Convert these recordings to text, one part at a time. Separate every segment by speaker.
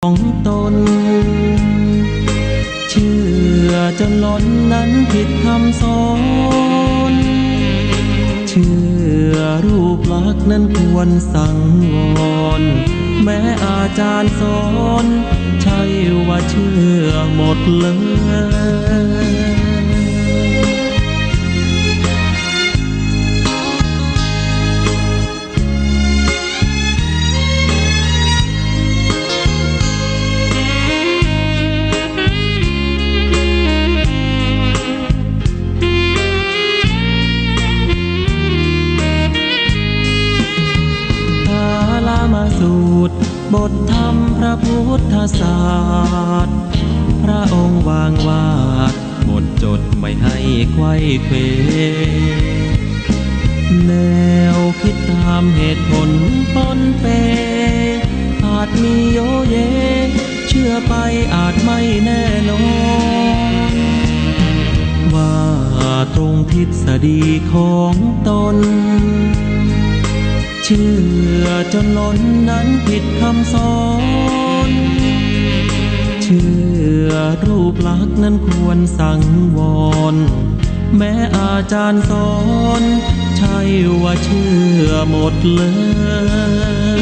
Speaker 1: ของตนเชื่อจนล้นนั้นผิดคำสอนเชื่อรูปลักษณ์นั้นควรสังวรแม้อาจารย์สอนใช่ว่าเชื่อหมดเลยสูตรบทธรรมพระพุทธศาสตร์พระองค์วางวาดบทจดไม่ให้ไขว้เขวแนวคิดตามเหตุผลปนเปอาจมีโยเยเชื่อไปอาจไม่แน่นอนว่าตรงทฤษฎีของตนเชื่อจนล้นนั้นผิดคำสอนเชื่อรูปลักษณ์นั้นควรสังวรแม้อาจารย์สอนใช่ว่าเชื่อหมดเลย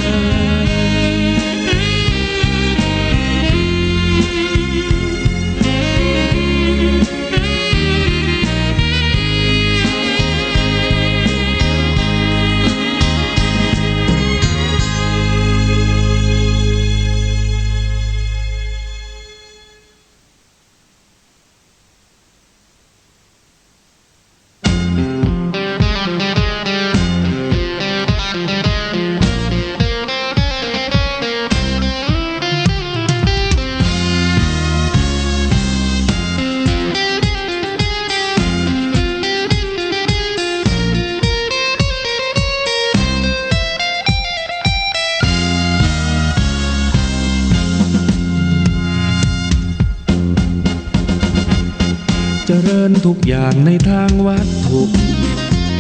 Speaker 2: เจริญทุกอย่างในทางวัตถุ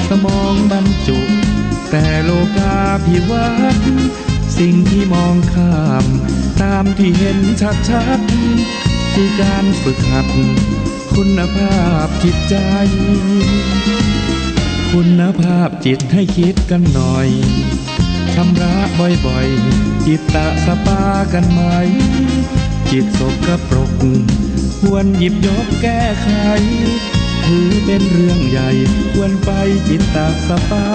Speaker 2: สมองบรรจุแต่โลกาภิวัตน์สิ่งที่มองข้ามตามที่เห็นชัดๆคือการฝึกหัดคุณภาพจิตใจคุณภาพจิตให้คิดกันหน่อยชำระบ่อยๆจิตตะสปากันไหมจิตสกปรกควรหยิบยกแก้ไขถือเป็นเรื่องใหญ่ควรไปจิตตสปา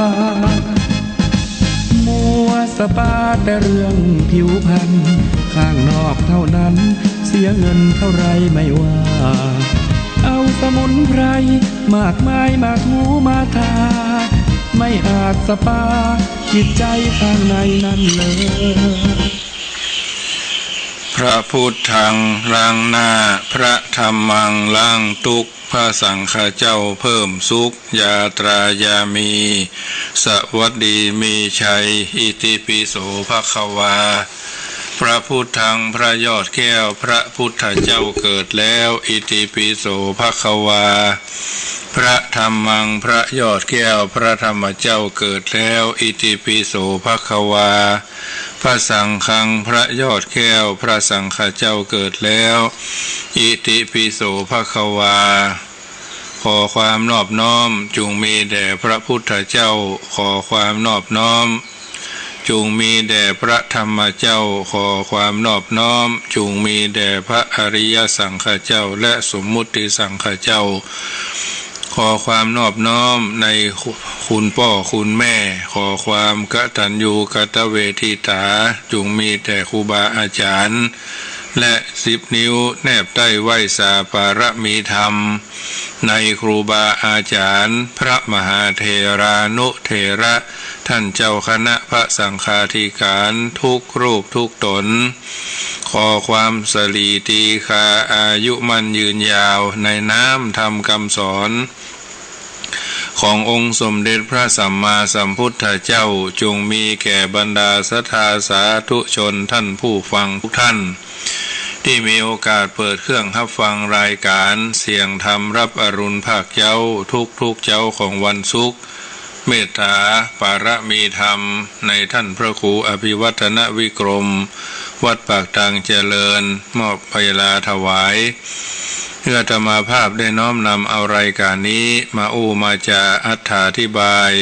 Speaker 2: มัวสปาแต่เรื่องผิวพรรณข้างนอกเท่านั้นเสียเงินเท่าไรไม่ว่าเอาสมุนไพรมากมายมาถูมาทาไม่อาจสปาจิตใจข้างในนั้นเลย
Speaker 3: พระพุทธังล้างหน้าพระธรรมังล้างทุกข์พระสังฆเจ้าเพิ่มสุขยาตรายามีสวัสดีมีชัยอิติปิโสภควาพระพุทธังพระยอดแก้วพระพุทธเจ้าเกิดแล้วอิติปิโสภควาพระธรรมังพระยอดแก้วพระธรรมเจ้าเกิดแล้วอิติปิโสภควาพระสังฆังพระยอดแก้วพระสังฆเจ้าเกิดแล้วอิติปิโสภควาขอความนอบน้อมจงมีแด่พระพุทธเจ้าขอความนอบน้อมจงมีแด่พระธรรมเจ้าขอความนอบน้อมจงมีแด่พระอริยสังฆเจ้าและสมมุติสังฆเจ้าขอความนอบน้อมในคุณพ่อคุณแม่ขอความกตัญญูกตเวทิตาจงมีแต่ครูบาอาจารย์และ10 นิ้วแนบใต้ไหวสาปารมีธรรมในครูบาอาจารย์พระมหาเถรานุเถระท่านเจ้าคณะพระสังฆาธิการทุกรูปทุกตนขอความสลีตีคาอายุมั่นยืนยาวในน้ำธรรมคำสอนขององค์สมเด็จพระสัมมาสัมพุทธเจ้าจงมีแก่บรรดาศรัทธาสาธุชนท่านผู้ฟังทุกท่านที่มีโอกาสเปิดเครื่องรับฟังรายการเสียงธรรมรับอรุณภาคเจ้าทุกเจ้าของวันศุกร์เมตตาปารมีธรรมในท่านพระครูอภิวัฒนวิกรม วัดปากตังเจริญมอบเวลาถวายเพื่อธรรมาภาพได้น้อมนำเอารายการนี้มามาจาอธิบาย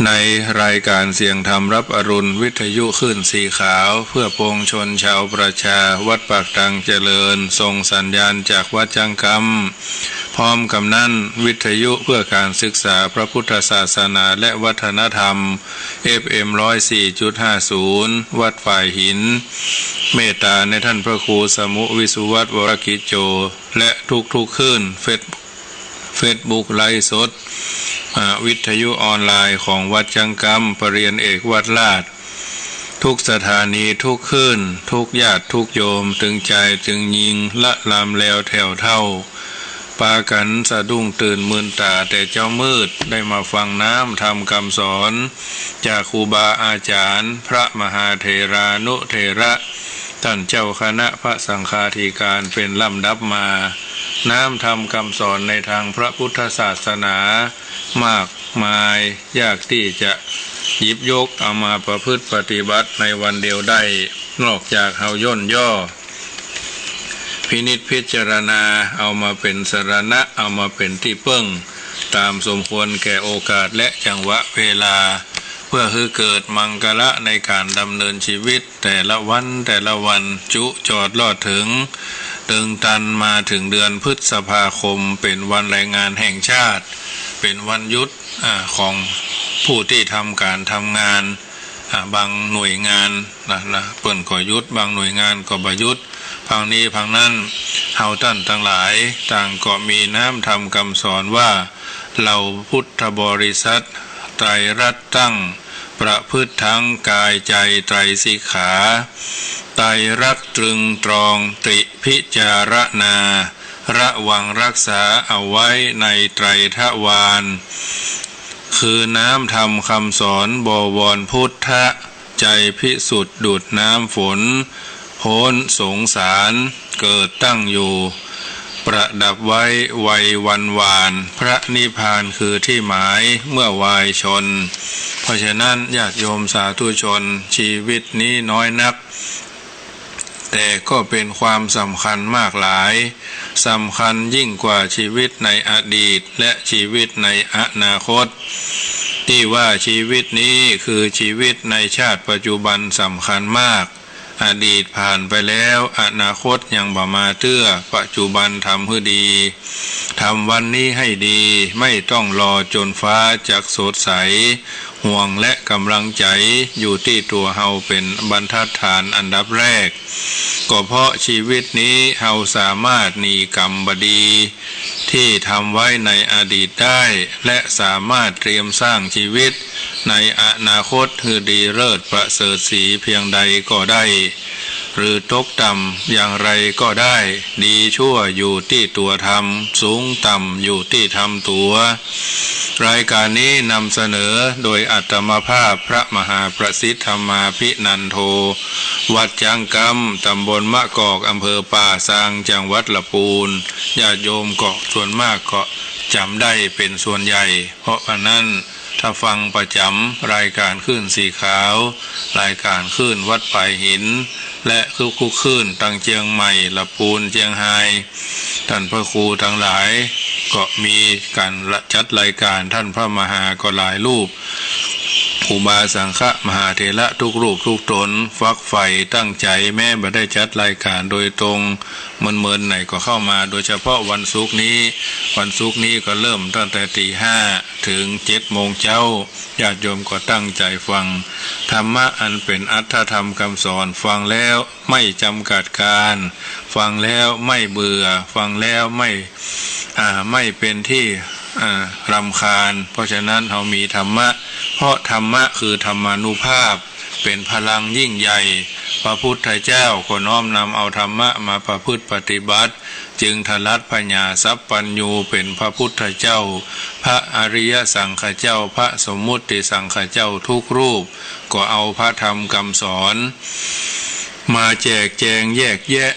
Speaker 3: ในรายการเสียงธรรมรับอรุณวิทยุคลื่นสีขาวเพื่อปวงชนชาวประชาวัดปากตังเจริญส่งสัญญาณจากวัดจังกำพร้อมกับนั้นวิทยุเพื่อการศึกษาพระพุทธศาสนาและวัฒนธรรม FM 104.50 วัดฝ่ายหินเมตตาในท่านพระครูสมุวิสุวัตวรกิจโจและทุกๆคืนเฟซบุ๊กไลฟ์สดวิทยุออนไลน์ของวัดจังกำปรริญญาเอกวัดลาดทุกสถานีทุกคืนทุกญาติทุกโยมตึงใจจึงยิงละลามแล้วแถวเท่าปากันสะดุ้งตื่นมืนตาแต่เจ้ามืดได้มาฟังน้ำทำคำสอนจากครูบาอาจารย์พระมหาเถรานุเถระท่านเจ้าคณะพระสังฆาธิการเป็นลำดับมาน้ำทำคำสอนในทางพระพุทธศาสนามากมายยากที่จะหยิบยกเอามาประพฤติปฏิบัติในวันเดียวได้นอกจากเฮาย่นย่อพินิจพิจารณาเอามาเป็นสรณะเอามาเป็นที่เพิ่งตามสมควรแก่โอกาสและจังหวะเวลาเพื่อให้เกิดมังกละในการดำเนินชีวิตแต่ละวันจุจอดลอดถึงตึงตันมาถึงเดือนพฤษภาคมเป็นวันแรงงานแห่งชาติเป็นวันหยุดของผู้ที่ทำการทำงานบางหน่วยงานเปิ่นก็หยุดบางหน่วยงานก็บ่หยุดพังนี้พังนั้นเฮาท่านทั้งหลายต่างก็มีน้ำทำคำสอนว่าเราพุทธบริษัทไตรรัตน์ตั้งประพฤติทั้งกายใจไตรสิกขาไตรรักตรึงตรองติพิจารณาระวังรักษาเอาไว้ในไตรทวารคือน้ำทำคำสอนบวรพุทธะใจพิสุทธิ์ดุจน้ำฝนพ้นสงสารเกิดตั้งอยู่ประดับไว้วัยวันวานพระนิพพานคือที่หมายเมื่อวายชนเพราะฉะนั้นญาติโยมสาธุชนชีวิตนี้น้อยนักแต่ก็เป็นความสำคัญมากหลายสำคัญยิ่งกว่าชีวิตในอดีตและชีวิตในอนาคตที่ว่าชีวิตนี้คือชีวิตในชาติปัจจุบันสำคัญมากอดีตผ่านไปแล้วอนาคตยังบ่มาเตื้อปัจจุบันทำให้ดีทำวันนี้ให้ดีไม่ต้องรอจนฟ้าจักสดใสห่วงและกำลังใจอยู่ที่ตัวเฮาเป็นบรรทัดฐานอันดับแรกก็เพราะชีวิตนี้เฮาสามารถหนีกรรมบดีที่ทำไว้ในอดีตได้และสามารถเตรียมสร้างชีวิตในอนาคตคือดีเลิศประเสริฐสีเพียงใดก็ได้หรือตกต่ำอย่างไรก็ได้ดีชั่วอยู่ที่ตัวทำสูงต่ำอยู่ที่ทำตัวรายการนี้นำเสนอโดยอัตมภาพพระมหาประสิทธธรรมาภินันโทวัดจังกำตำบลมะกอกอำเภอป่าซางจังหวัดละปูนญาติโยมก็ส่วนมากก็จำได้เป็นส่วนใหญ่เพราะฉะนั้นถ้าฟังประจำรายการคลื่นสีขาวรายการคลื่นวัดปลายหินและคู่คลื่นตั้งเจียงใหม่ละปูนเจียงไฮ้ท่านพระครูทั้งหลายก็มีการจัดรายการท่านพระมหาก็หลายรูปครูบาสังฆมหาเถระทุกรูปทุกตนฟักใฝ่ตั้งใจแม้ไม่ได้จัดรายการโดยตรงเมินไหนก็เข้ามาโดยเฉพาะวันศุกร์นี้ก็เริ่มตั้งแต่ตี 5ถึง 7 โมงเช้าญาติโยมก็ตั้งใจฟังธรรมะอันเป็นอัตถธรรมคำสอนฟังแล้วไม่จำกัดการฟังแล้วไม่เบื่อฟังแล้วไม่เป็นที่รำคาญเพราะฉะนั้นเรามีธรรมะเพราะธรรมะคือธรรมานุภาพเป็นพลังยิ่งใหญ่พระพุทธเจ้าก็น้อมนำเอาธรรมะมาประพฤติปฏิบัติจึงทลัดพญาสัพปัญญูเป็นพระพุทธเจ้าพระอริยสังฆเจ้าพระสมมุติสังฆเจ้าทุกรูปก็เอาพระธรรมคำสอนมาแจกแจงแยกแยะ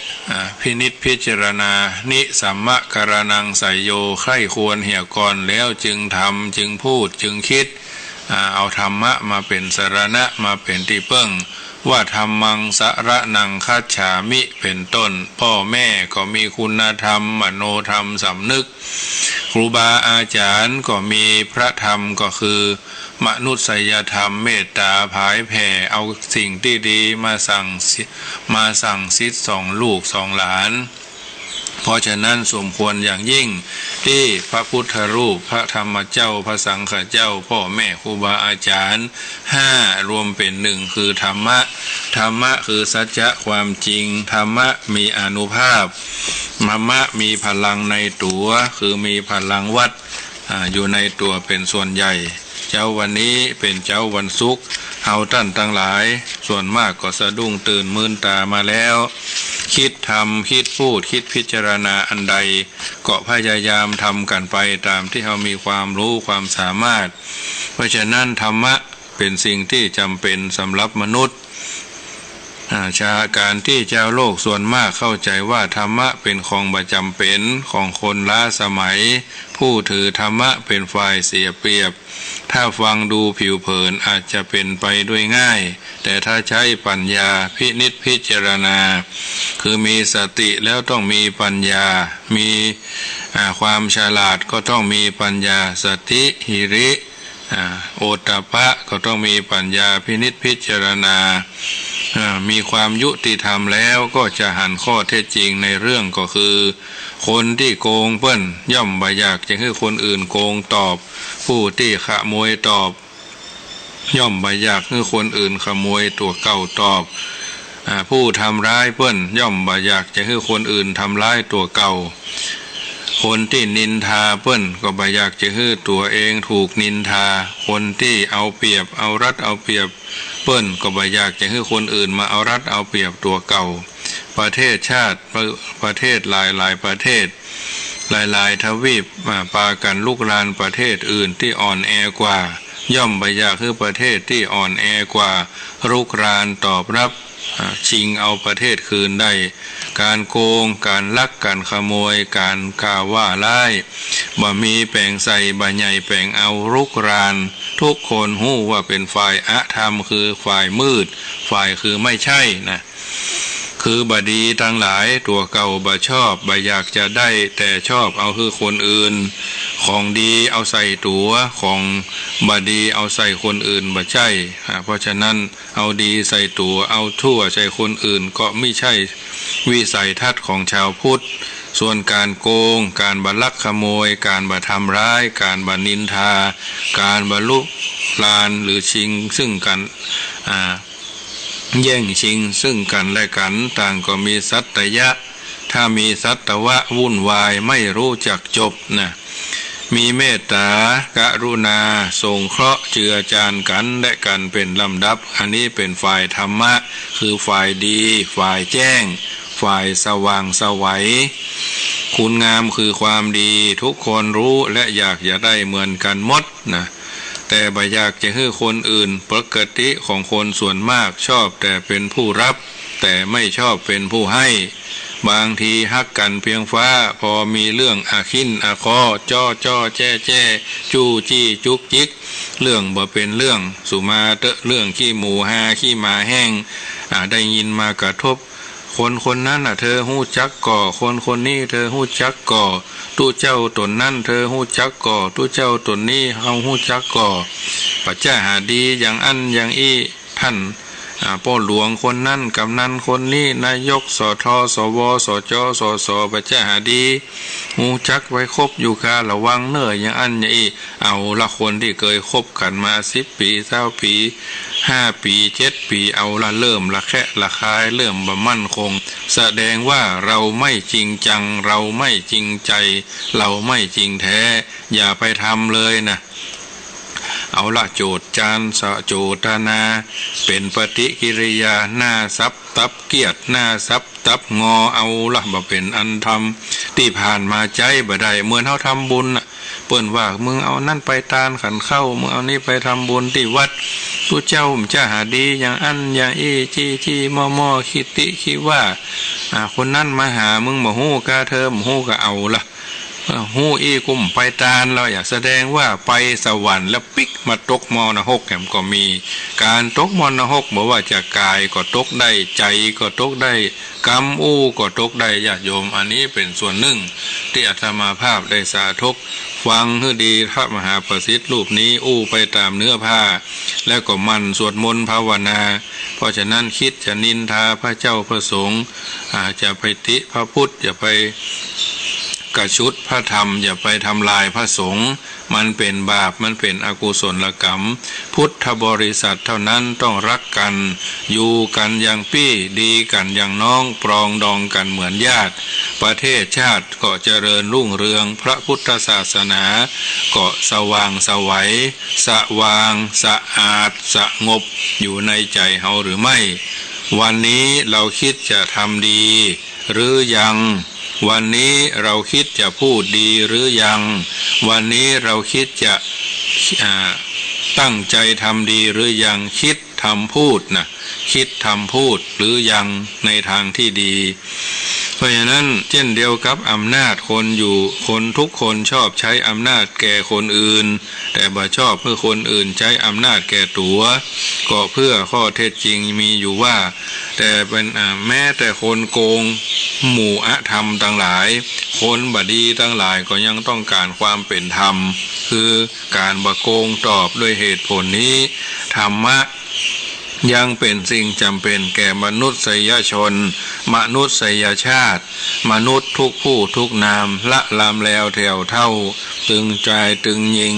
Speaker 3: พินิจพิจารณานิสัมมะกรณังไสโยใคร่ควรเหี่ยก่อนแล้วจึงทำจึงพูดจึงคิดเอาธรรมะมาเป็นสรณะมาเป็นที่เพิ่ง ว่าธรรมังสระนังคัจฉามิเป็นต้นพ่อแม่ก็มีคุณธรรมมโนธรรมสำนึกครูบาอาจารย์ก็มีพระธรรมก็คือมนุษยธรรมเมตตาผายแผ่เอาสิ่งที่ดีมาสั่งซิดส่องลูกส่องหลานเพราะฉะนั้นสมควรอย่างยิ่งที่พระพุทธรูปพระธรรมเจ้าพระสังฆเจ้าพ่อแม่ครูบาอาจารย์5รวมเป็นหนึ่งคือธรรมะคือสัจจะความจริงธรรมะมีอานุภาพธรรมะมีพลังในตัวคือมีพลังวัดอยู่ในตัวเป็นส่วนใหญ่เจ้าวันนี้เป็นเจ้าวันศุกร์เฮาท่านทั้งหลายส่วนมากก็สะดุ้งตื่นมืนตามาแล้วคิดทำคิดพูดคิดพิจารณาอันใดก็พยายามทำกันไปตามที่เรามีความรู้ความสามารถเพราะฉะนั้นธรรมะเป็นสิ่งที่จำเป็นสำหรับมนุษย์การที่เจ้าโลกส่วนมากเข้าใจว่าธรรมะเป็นของประจำเป็นของคนล้าสมัยผู้ถือธรรมะเป็นฝ่ายเสียเปรียบถ้าฟังดูผิวเผินอาจจะเป็นไปด้วยง่ายแต่ถ้าใช้ปัญญาพินิจพิจารณาคือมีสติแล้วต้องมีปัญญามีความฉลาดก็ต้องมีปัญญาสติหิริโอตตัปปะก็ต้องมีปัญญาพินิจพิจารณามีความยุติธรรมแล้วก็จะหันข้อเท็จจริงในเรื่องก็คือคนที่โกงเปิ้นย่อมบ่อยากจะให้คนอื่นโกงตอบผู้ที่ขโมยตอบย่อมบ่อยากให้คนอื่นขโมยตัวเก่าตอบผู้ทำร้ายเปิ้นย่อมบ่อยากจะให้คนอื่นทำร้ายตัวเก่าคนที่นินทาเปิ้นก็บ่อยากจะให้ตัวเองถูกนินทาคนที่เอาเปรียบเอารัดเอาเปรียบเปิ้นก็บ่อยากจะให้คนอื่นมาเอารัดเอาเปรียบตัวเก่าประเทศชาติประเทศหลายประเทศหลายทวีปปากันลุกรานประเทศอื่นที่อ่อนแอกว่าย่อมบ่อยากให้ประเทศที่อ่อนแอกว่าลุกรานตอบรับชิงเอาประเทศคืนได้การโกงการลักการขโมยการกล่าวว่าร้ายบ่มีแปลงใส่บ่ใหญ่แปลงเอาลุกรานทุกคนหู้ว่าเป็นฝ่ายอธรรมคือฝ่ายมืดฝ่ายคือไม่ใช่นะคือบดีทั้งหลายตัวเก่าบ่ชอบบ่อยากจะได้แต่ชอบเอาคือคนอื่นของดีเอาใส่ตัวของบดีเอาใส่คนอื่นบ่ใช่เพราะฉะนั้นเอาดีใส่ตัวเอาทั่วใส่คนอื่นก็ไม่ใช่วิสัยทัศน์ของชาวพุทธส่วนการโกงการบัลักขโมยการบัทำร้ายการบันินทาการบรรลุลานหรือชิงซึ่งกันแย่งชิงซึ่งกันและกันต่างก็มีสัตยะถ้ามีสัตวะวุ่นวายไม่รู้จักจบนะมีเมตตากรุณาสงเคราะห์เจือจานกันและกันเป็นลำดับอันนี้เป็นฝ่ายธรรมะคือฝ่ายดีฝ่ายแจ้งฝ่ายสว่างไสวคุณงามคือความดีทุกคนรู้และอยากจะได้เหมือนกันหมดนะแต่บ่อยากจะให้คนอื่นปกติของคนส่วนมากชอบแต่เป็นผู้รับแต่ไม่ชอบเป็นผู้ให้บางทีฮักกันเพียงฟ้าพอมีเรื่องอาขินอาคอจ้อแจ้จู้จี้จุกจิกเรื่องบ่เป็นเรื่องสุมาเตอะเรื่องขี้หมูหาขี้หมาแห้งได้ยินมากระทบคนนั้นเธอหู้จักก่อคนนี้เธอหู้จักก่อตู้เจ้าตนนั้นเธอหู้จักก่อตู้เจ้าตนนี้เฮาหู้จักก่อปัจจาหาดีอย่างอันอย่างอี้ท่านพ่อหลวงคนนั้นกำนันคนนี้นายกสทสวสจสสปัจจาหาดีหู้จักไว้คบอยู่ค่ะระวังเน้ออย่างอันอย่างอี้เอาละคนที่เคยคบกันมา10 ปี20 ปี5 ปี7 ปีเอาละเริ่มละแคะละคายเริ่มบ่มั่นคงแสดงว่าเราไม่จริงจังเราไม่จริงใจเราไม่จริงแท้อย่าไปทำเลยนะเอาละโจทย์จานสะโจทนาเป็นปฏิกิริยาหน้าซับตับเกียรติหน้าซับตับงอเอาละบ่เป็นอันทำที่ผ่านมาใจบ่ได้เหมือนเฮาทำบุญเปิ้นว่ามึงเอานั่นไปตานขันเข้ามึงเอานี่ไปทำบุญที่วัดตู้เจ้ามันจะหาดีอย่างอันอย่างอี้จี้ม่อคิดติคิดว่าคนนั้นมาหามึงบ่ฮู้กะเธอบ่ฮู้ก็เอาละ หูอีกุมไปตาลเราอยากแสดงว่าไปสวรรค์แล้วปิกมาตกมรณะแหมก็มีการตกมรณะบอกว่าจะกายก็ตกได้ใจก็ตกได้กรรมก็ตกได้ญาติโยมอันนี้เป็นส่วนหนึ่งที่อาตมาภาพได้สาธกฟังให้ดีพระมหาประสิทธิ์รูปนี้ไปตามเนื้อผ้าแล้วก็มันสวดมนต์ภาวนาเพราะฉะนั้นคิดจะนินทาพระเจ้าพระสงฆ์จะไปติพระพุทธอย่าไปกระชุดพระธรรมอย่าไปทำลายพระสงฆ์มันเป็นบาปมันเป็นอกุศลกรรมพุทธบริษัทเท่านั้นต้องรักกันอยู่กันอย่างพี่ดีกันอย่างน้องปรองดองกันเหมือนญาติประเทศชาติก็เจริญรุ่งเรืองพระพุทธศาสนาก็สว่างไสวสว่างสะอาดสงบอยู่ในใจเฮาหรือไม่วันนี้เราคิดจะทำดีหรือยังวันนี้เราคิดจะพูดดีหรือยังวันนี้เราคิดจะตั้งใจทำดีหรือยังคิดทำพูดนะคิดทำพูดหรือยังในทางที่ดีเพราะฉะนั้นเช่นเดียวกับอำนาจคนอยู่คนทุกคนชอบใช้อำนาจแก่คนอื่นแต่บ่ชอบเพื่อคนอื่นใช้อำนาจแก่ตัวก็เพื่อข้อเท็จจริงมีอยู่ว่าแต่เป็นแม้แต่คนโกงหมู่ธรรมทั้งหลายคนบดีทั้งหลายก็ยังต้องการความเป็นธรรมคือการบ่โกงตอบด้วยเหตุผลนี้ธรรมะยังเป็นสิ่งจำเป็นแก่มนุษยชนมนุษยชาติมนุษย์ทุกผู้ทุกนามละลามแล้วแถวเท่าตึงใจตึงยิง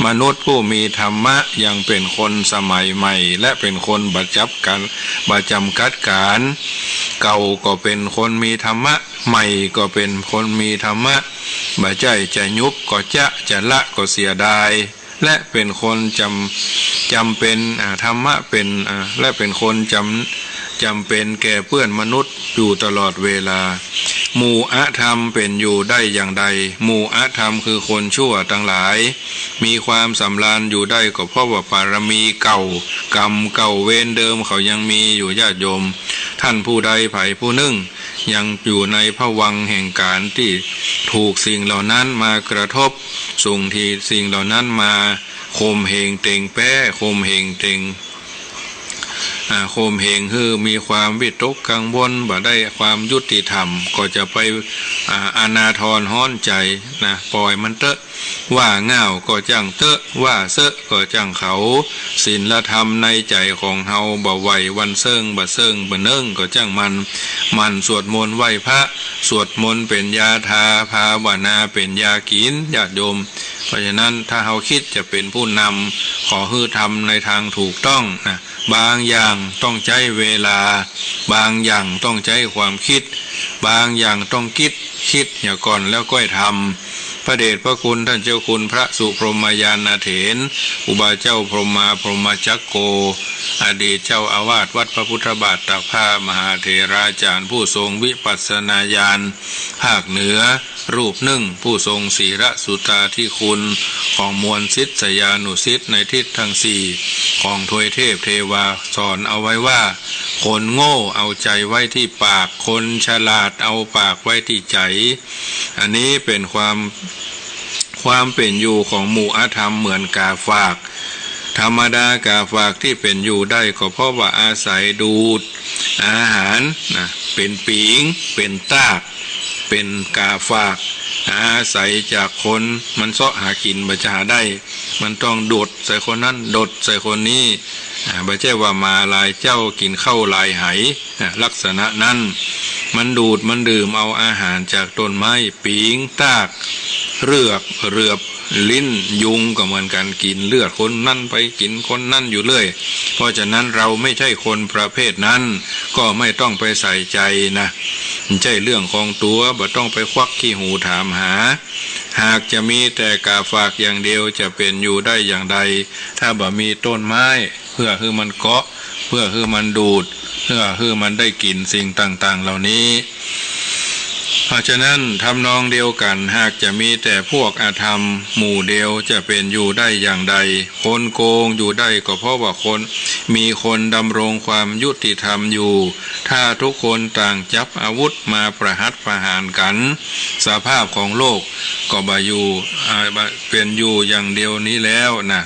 Speaker 3: มนุษย์ผู้มีธรรมะยังเป็นคนสมัยใหม่และเป็นคนประจำกัดการเก่าก็เป็นคนมีธรรมะใหม่ก็เป็นคนมีธรรมะบ่ใจจะยุบก็จะละก็เสียดายและเป็นคนจำเป็นธรรมะเป็นและเป็นคนจำเป็นแก่เพื่อนมนุษย์อยู่ตลอดเวลาหมู่ธรรมเป็นอยู่ได้อย่างใดหมู่ธรรมคือคนชั่วทั้งหลายมีความสำราญอยู่ได้ก็เพราะว่าบารมีเก่ากรรมเก่าเวรเดิมเขายังมีอยู่ญาติโยมท่านผู้ใดไผผู้หนึ่งยังอยู่ในภวังค์แห่งการที่ถูกสิ่งเหล่านั้นมากระทบส่งที่สิ่งเหล่านั้นมาข่มเหงเต็งแป้ข่มเหงเต็งข่มเหงคือมีความวิตกกังวลบ่ได้ความยุติธรรมก็จะไปอนาทรห้อนใจนะปล่อยมันเตอะว่าง่าวก็จังเตอะว่าเซอะก็จังเขาศีลธรรมในใจของเฮาบ่ไหววันเซิงบ่เซิงบ่เนิ่งก็จังมันสวดมนต์ไหว้พระสวดมนต์เป็นยาทาภาวนาเป็นยากินญาติโยมเพราะฉะนั้นถ้าเฮาคิดจะเป็นผู้นำขอให้ทำในทางถูกต้องนะบางอย่างต้องใช้เวลาบางอย่างต้องใช้ความคิดบางอย่างต้องคิดอย่าก่อนแล้วก็ทำพระเดชพระคุณท่านเจ้าคุณพระสุพรหมยานเถรอุบาเจ้าพรหมาพรหมจักโกอดีตเจ้าอาวาสวัดพระพุทธบาทตากผ้ามหาเถราจารย์ผู้ทรงวิปัสสนาญาณภาคเหนือรูปหนึ่งผู้ทรงศีรสุตาธิคุณของมวลศิษยานุศิษย์ในทิศทั้งสี่ของทวยเทพเทวาสอนเอาไว้ว่าคนโง่เอาใจไว้ที่ปากคนฉลาดเอาปากไว้ที่ใจอันนี้เป็นความเป็นอยู่ของหมู่ธรรมเหมือนกาฝากธรรมดากาฝากที่เป็นอยู่ได้ก็เพราะว่าอาศัยดูดอาหารนะเป็นปีงเป็นตากเป็นกาฝากอาศัยจากคนมันเสาะหากินบัจหาได้มันต้องดดใส่คนนั้นดดใส่คนนี้บัจเจว่ามาลายเจ้ากินข้าวลายไหลักษณะนั้นมันดูดมันดื่มเอาอาหารจากต้นไม้ปีงตากเรือบลิ้นยุงก็เหมือนกันกินเลือดคนนั่นไปกินคนนั่นอยู่เรื่อยเพราะฉะนั้นเราไม่ใช่คนประเภทนั้นก็ไม่ต้องไปใส่ใจนะไม่ใช่เรื่องของตัวบ่ต้องไปควักขี้หูถามหาหากจะมีแต่กาฝากอย่างเดียวจะเป็นอยู่ได้อย่างใดถ้าบ่มีต้นไม้เพื่อให้มันเกาะเพื่อให้มันดูดเพื่อให้มันได้กินสิ่งต่างๆเหล่านี้ เพราะฉะนั้นทำนองเดียวกันหากจะมีแต่พวกอาธรรมหมู่เดียวจะเป็นอยู่ได้อย่างใดคนโกงอยู่ได้ก็เพราะว่ามีคนดำรงความยุติธรรมอยู่ถ้าทุกคนต่างจับอาวุธมาประหัตประหารกันสภาพของโลกก็เป็นอยู่อย่างเดียวนี้แล้วนะ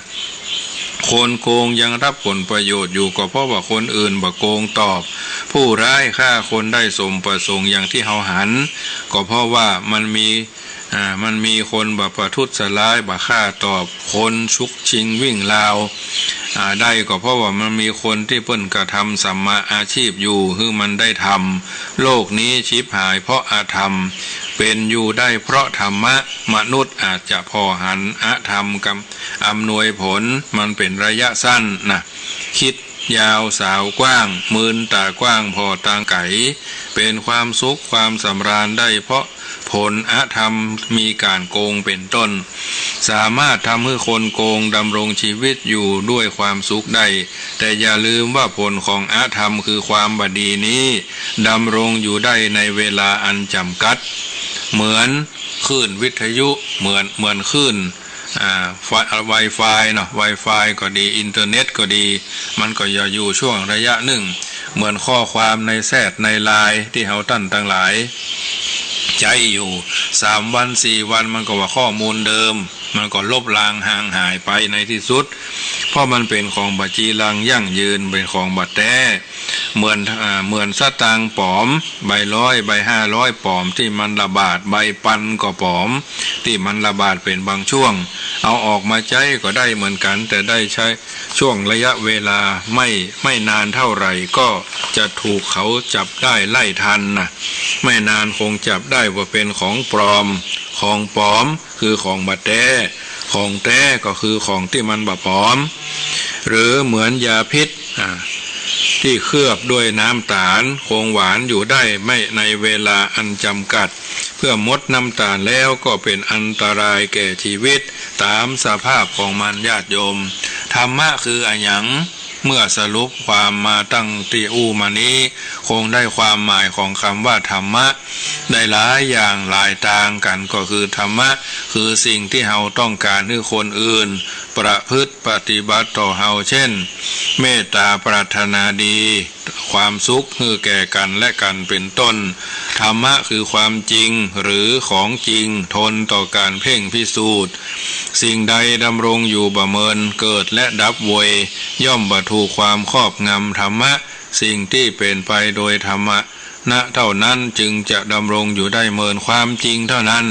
Speaker 3: คนโกงยังรับผลประโยชน์อยู่ก็เพราะว่าคนอื่นบ่โกงตอบผู้ร้ายฆ่าคนได้สมประสงค์อย่างที่เฮาหันก็เพราะว่ามันมีคนบ่ประทุษร้ายบ่ฆ่าตอบคนชุกชิงวิ่งราวได้ก็เพราะว่ามันมีคนที่เพิ่นกระทำสัมมาอาชีพอยู่คือมันได้ทำโลกนี้ชิบหายเพราะอาธรรมเป็นอยู่ได้เพราะธรรมะมนุษย์อาจจะพอหันอาธรรมกำอำนวยผลมันเป็นระยะสั้นนะคิดยาวสาวกว้างมืนตากว้างพอตางไก่เป็นความสุขความสำราญได้เพราะผลอาธรรมมีการโกงเป็นต้นสามารถทำให้คนโกงดำรงชีวิตอยู่ด้วยความสุขได้แต่อย่าลืมว่าผลของอาธรรมคือความบดีนี้ดำรงอยู่ได้ในเวลาอันจำกัดเหมือนคลื่นวิทยุเหมือนคลื่นWi-Fi เนาะ Wi-Fi ก็ดีอินเทอร์เน็ตก็ดีมันก็อย่าอยู่ช่วงระยะหนึ่งเหมือนข้อความในแชทในไลน์ที่เฮาตั้นทั้งหลายใจอยู่3 วัน 4 วันมันก็ว่าข้อมูลเดิมมันก็ลบลางห่างหายไปในที่สุดเพราะมันเป็นของบัจีรังยั่งยืนเป็นของบัดแท้เหมือนสตางค์ปลอมใบ100ใบ500ปลอมที่มันระบาดใบปันก็ปลอมที่มันระบาดเป็นบางช่วงเอาออกมาใช้ก็ได้เหมือนกันแต่ได้ใช้ช่วงระยะเวลาไม่นานเท่าไหร่ก็จะถูกเขาจับได้ไล่ทันนะไม่นานคงจับได้ว่าเป็นของปลอมของปลอมคือของบัดแท้ของแท้ก็คือของที่มันบ่ปลอมหรือเหมือนยาพิษที่เคลือบด้วยน้ำตาลคงหวานอยู่ได้ไม่ในเวลาอันจำกัดเพื่อมดน้ำตาลแล้วก็เป็นอันตรายแก่ชีวิตตามสภาพของมันญาติโยมธรรมะคืออะหยังเมื่อสรุปความมาตั้งตีมานี้คงได้ความหมายของคำว่าธรรมะได้หลายอย่างหลายต่างกันก็คือธรรมะคือสิ่งที่เฮาต้องการให้คนอื่นประพฤติปฏิบัติต่อเฮาเช่นเมตตาปรารถนาดีความสุขคือแก่กันและกันเป็นต้นธรรมะคือความจริงหรือของจริงทนต่อการเพ่งพิสูจน์สิ่งใดดำรงอยู่บ่เมินเกิดและดับเวยย่อมบ่ถูกความครอบงำธรรมะสิ่งที่เป็นไปโดยธรรมะเท่านั้นจึงจะดำรงอยู่ได้เมินความจริงเท่านั้น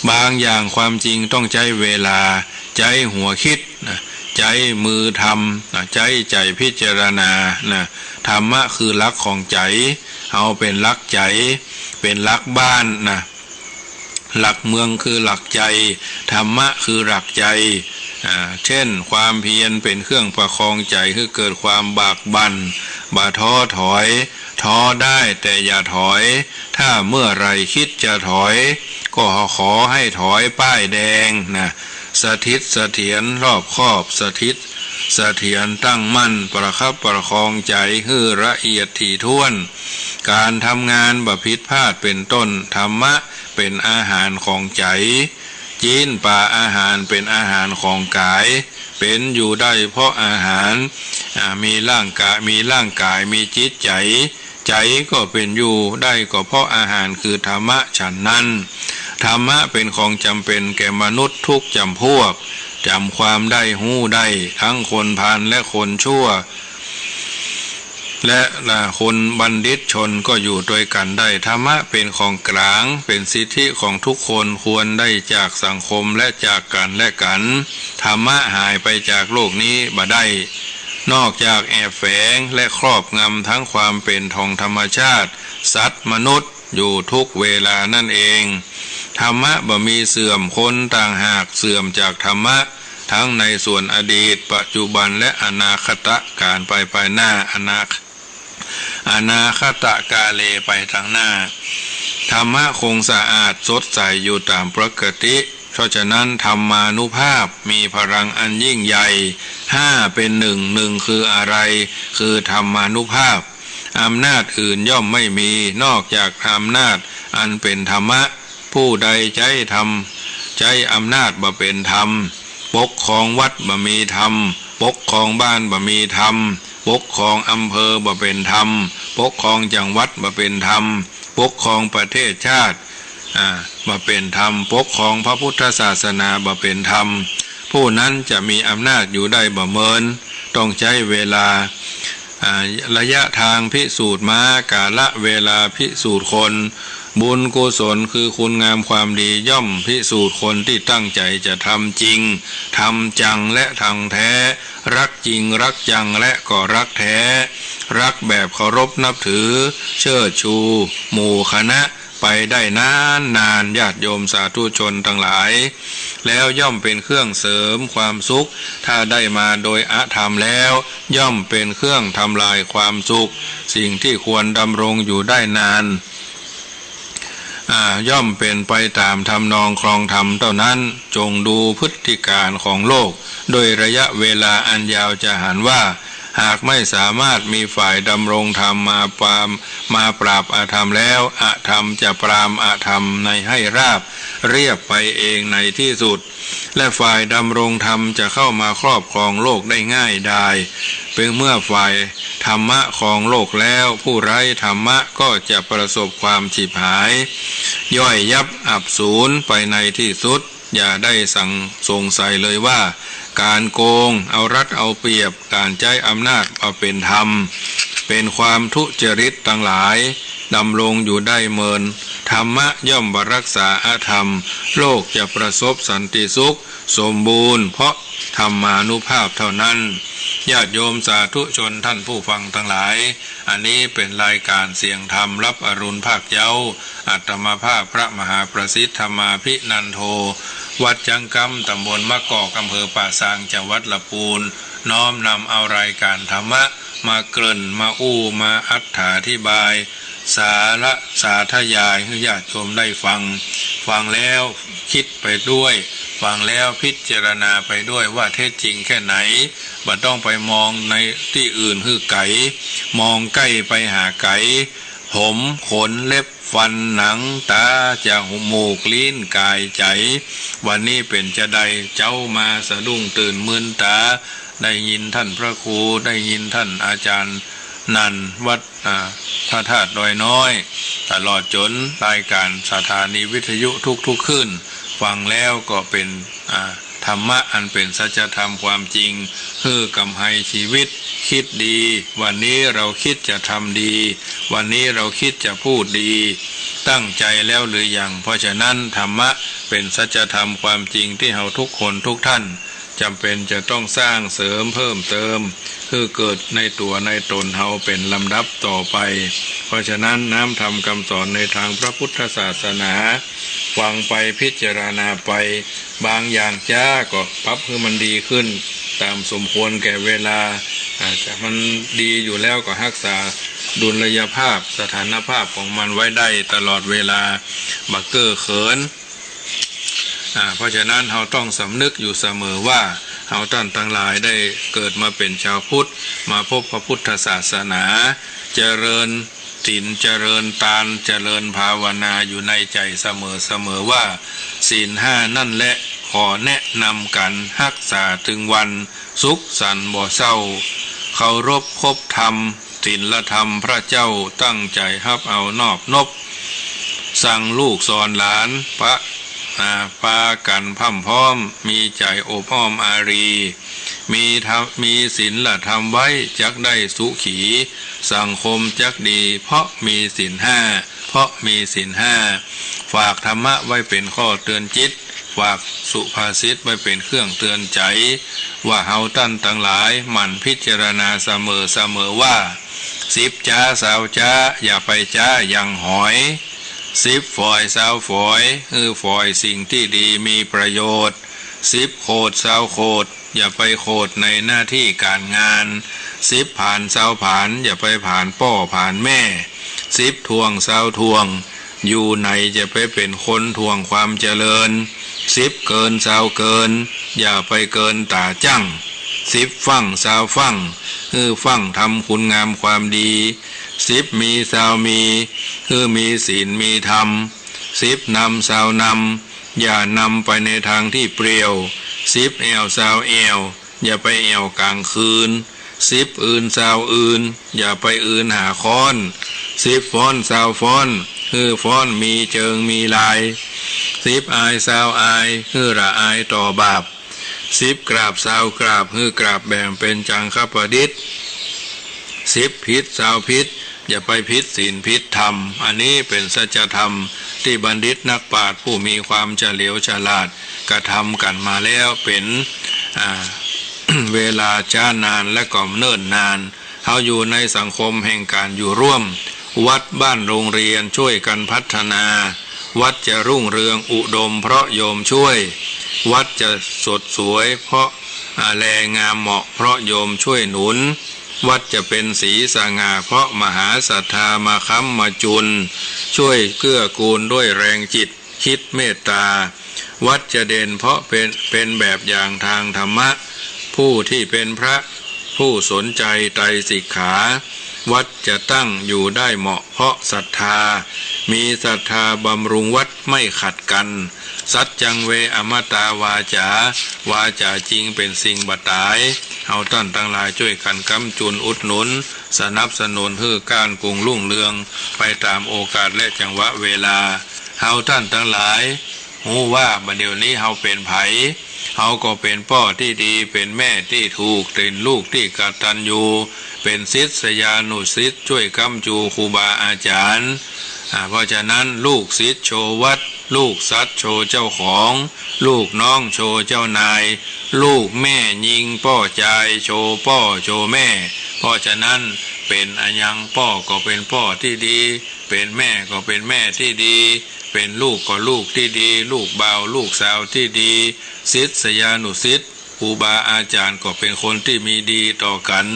Speaker 3: บางอย่างความจริงต้องใช้เวลาใจหัวคิดใจมือทำใจพิจารณาธรรมะคือหลักของใจเอาเป็นหลักใจเป็นหลักบ้านหลักเมืองคือหลักใจธรรมะคือหลักใจเช่นความเพียรเป็นเครื่องประคองใจคือเกิดความบากบั่นบ่ท้อถอยท้อได้แต่อย่าถอยถ้าเมื่อไรคิดจะถอยก็ขอให้ถอยป้ายแดงสถิตเสถียรรอบคอบสถิตเสถียรตั้งมั่นประคับประคองใจให้ละเอียดถี่ถ้วนการทำงานบ่ผิดพลาดเป็นต้นธรรมะเป็นอาหารของใจจีนป่าอาหารเป็นอาหารของกายเป็นอยู่ได้เพราะอาหารมีร่างกายมีจิตใจใจก็เป็นอยู่ได้ก็เพราะอาหารคือธรรมะฉันนั้นธรรมะเป็นของจำเป็นแก่มนุษย์ทุกจำพวกจำความได้หู้ได้ทั้งคนพาลและคนชั่วและคนบัณฑิตชนก็อยู่ด้วยกันได้ธรรมะเป็นของกลางเป็นสิทธิของทุกคนควรได้จากสังคมและจากกันและกันธรรมะหายไปจากโลกนี้บ่ได้นอกจากแอบแฝงและครอบงำทั้งความเป็นทองธรรมชาติสัตว์มนุษย์อยู่ทุกเวลานั่นเองธรรมะบ่มีเสื่อมคนต่างหากเสื่อมจากธรรมะทั้งในส่วนอดีตปัจจุบันและอนาคตการไปหน้าอนาคตกาเลไปทางหน้าธรรมะคงสะอาดสดใสอยู่ตามปกติเพราะฉะนั้นธรรมานุภาพมีพลังอันยิ่งใหญ่5เป็นหนึ่งคืออะไรคือธรรมานุภาพอำนาจอื่นย่อมไม่มีนอกจากอำนาจ อันเป็นธรรมะผู้ใดใช้ธรรมใช้อำนาจบ่เป็นธรรมปกครองวัดบ่มีธรรมปกครองบ้านบ่มีธรรมปกครองอำเภอบ่เป็นธรรมปกครองจังหวัดบ่เป็นธรรมปกครองประเทศชาติบ่เป็นธรรมปกครองพระพุทธศาสนาบ่เป็นธรรมผู้นั้นจะมีอำนาจอยู่ได้บ่เมินต้องใช้เวลาระยะทางพิสูจน์ม้ากาลเวลาพิสูจน์คนบุญกุศลคือคุณงามความดีย่อมพิสูจน์คนที่ตั้งใจจะทำจริงทำจังและทางแท้รักจริงรักจังและก็รักแท้รักแบบเคารพนับถือเชิดชูหมู่คณะไปได้นานญาติโยมสาธุชนทั้งหลายแล้วย่อมเป็นเครื่องเสริมความสุขถ้าได้มาโดยอธรรมแล้วย่อมเป็นเครื่องทำลายความสุขสิ่งที่ควรดำรงอยู่ได้นานย่อมเป็นไปตามทำนองครองธรรมเท่านั้นจงดูพฤติการของโลกโดยระยะเวลาอันยาวจะหันว่าหากไม่สามารถมีฝ่ายดำรงธรรมมาปราบอธรรมแล้วอธรรมจะปรามอธรรมในให้ราบเรียบไปเองในที่สุดและฝ่ายดำรงธรรมจะเข้ามาครอบครองโลกได้ง่ายดายเป็นเมื่อฝ่ายธรรมะครองโลกแล้วผู้ไร้ธรรมะก็จะประสบความฉิบหายย่อยยับอับสูญไปในที่สุดอย่าได้สงสัยเลยว่าการโกงเอารัดเอาเปรียบการใช้อำนาจเอาเป็นธรรมเป็นความทุจริตทั้งหลายดำรงอยู่ได้เมินธรรมะย่อมบรักษาอธรรมโลกจะประสบสันติสุขสมบูรณ์เพราะธรรมานุภาพเท่านั้นญาติโยมสาธุชนท่านผู้ฟังทั้งหลายอันนี้เป็นรายการเสียงธรรมรับอรุณภาคเย้าอาตมาภาพพระมหาประสิทธิ์ธรรมาภินันโทวัดจังกำตำบลมะกอกอำเภอป่าซางจังหวัดลำพูนน้อมนำเอารายการธรรมะมาเกริ่นมาอู้มาอธิบายสาระสาธยายให้ญาติโยมได้ฟังแล้วคิดไปด้วยฟังแล้วพิจารณาไปด้วยว่าเท็จจริงแค่ไหนบ่ต้องไปมองในที่อื่นคือไก่มองใกล้ไปหาไก่ผมขนเล็บฟันหนังตาจมูกลิ้นกายใจวันนี้เป็นจะใดเจ้ามาสะดุ้งตื่นมึนตาได้ยินท่านพระครูได้ยินท่านอาจารย์นันวัดพระธาตุดอยน้อยตลอดจนรายการสถานีวิทยุทุกขึ้นฟังแล้วก็เป็นธรรมะอันเป็นสัจธรรมความจริงคือกำไหชีวิตคิดดีวันนี้เราคิดจะทำดีวันนี้เราคิดจะพูดดีตั้งใจแล้วหรือยังเพราะฉะนั้นธรรมะเป็นสัจธรรมความจริงที่เราทุกคนทุกท่านจำเป็นจะต้องสร้างเสริมเพิ่มเติมคือเกิดในตัวในตนเราเป็นลำดับต่อไปเพราะฉะนั้นน้ำธรรมคำสอนในทางพระพุทธศาสนาฟังไปพิจารณาไปบางอย่างจ้าก็ปรับให้มันดีขึ้นตามสมควรแก่เวลาอาจจะมันดีอยู่แล้วก็รักษาดุลยภาพสถานภาพของมันไว้ได้ตลอดเวลาบักเกอร์เขินเพราะฉะนั้นเราต้องสำนึกอยู่เสมอว่าเราท่านทั้งหลายได้เกิดมาเป็นชาวพุทธมาพบพระพุทธศาสนาเจริญศีลเจริญทานเจริญภาวนาอยู่ในใจเสมอว่าศีลห้านั่นแหละขอแนะนำกันรักษาถึงวันสุขสันต์บ่เศร้าเคารพคบธรรมศีลธรรมพระเจ้าตั้งใจรับเอานอบนบสั่งลูกสอนหลานปากันพ่ำพร้อมมีใจโอบอ้อมอารีมีศีลธรรมไว้จักได้สุขีสังคมจักดีเพราะมีศีลห้าฝากธรรมะไว้เป็นข้อเตือนจิตฝากสุภาษิตไว้เป็นเครื่องเตือนใจว่าเฮาท่านทั้งหลายหมั่นพิจารณาเสมอว่า10จ้า20จ้าอย่าไปจ้ายังหอย10ฝอย20ฝอยฝอยสิ่งที่ดีมีประโยชน์10โคด20โคดอย่าไปโคดในหน้าที่การงาน10ผ่าน20ผ่านอย่าไปผ่านพ่อผ่านแม่10ทวง20ทวงอยู่ในจะไปเป็นคนทวงความเจริญ10เกิน20เกินอย่าไปเกินตาจั่ง10ฟัง20ฟังฟังทำคุณงามความดี 10มีสาวมีคือมีศีลมีธรรม10นำสาวนำอย่านำไปในทางที่เปรี้ยว10แอวสาวแอวอย่าไปแอวกลางคืน10อื่นสาวอื่นอย่าไปอื่นหาค้อน10ฟ้อนสาวฟ้อนคือฟ้อนมีเจิงมีลาย10อายสาวอายคือละอายต่อบาป10กราบสาวกราบคือกราบแบ่งเป็นจังคประดิษฐ์10พิษสาวพิษอย่าไปพิษศีลพิษธรรมอันนี้เป็นสัจธรรมที่บัณฑิตนักปราชญ์ผู้มีความเฉลียวฉลาดกระทำกันมาแล้วเป็นเวลาช้านานและก็เนิ่นนานเฮาอยู่ในสังคมแห่งการอยู่ร่วมวัดบ้านโรงเรียนช่วยกันพัฒนาวัดจะรุ่งเรืองอุดมเพราะโยมช่วยวัดจะสดสวยเพราะแลงามเหมาะเพราะโยมช่วยหนุนวัดจะเป็นสีสง่าเพราะมหาศรัทธามาค้ำมาจุนช่วยเกื้อกูลด้วยแรงจิตคิดเมตตาวัดจะเด่นเพราะเป็นแบบอย่างทางธรรมะผู้ที่เป็นพระผู้สนใจไตรสิกขาวัดจะตั้งอยู่ได้เหมาะเพราะศรัทธามีศรัทธาบำรุงวัดไม่ขัดกันสัจจังเวอมตาวาจาวาจาจริงเป็นสิ่งบัดตายเฮาท่านทั้งหลายช่วยกันค้ำจุนอุดหนุนสนับสนุนให้การกรุงรุ่งเรืองไปตามโอกาสและจังหวะเวลาเฮาท่านทั้งหลายหูว่าบัดเดี๋ยวนี้เฮาเป็นไผเฮาก็เป็นพ่อที่ดีเป็นแม่ที่ถูกเป็นลูกที่กตัญญูเป็นศิษยานุศิษย์ช่วยค้ำจูครูบาอาจารย์เพราะฉะนั้นลูกศิษย์โชวัดลูกสัตว์โชเจ้าของลูกน้องโชเจ้านายลูกแม่ยิงป้อใจโชป้อโชแม่เพราะฉะนั้นเป็นอันยังป้อก็เป็นป้อที่ดีเป็นแม่ก็เป็นแม่ที่ดีเป็นลูกก็ลูกที่ดีลูกบ่าวลูกสาวที่ดีศิษยานุศิษย์ครูบาอาจารย์ก็เป็นคนที่มีดีต่อกัน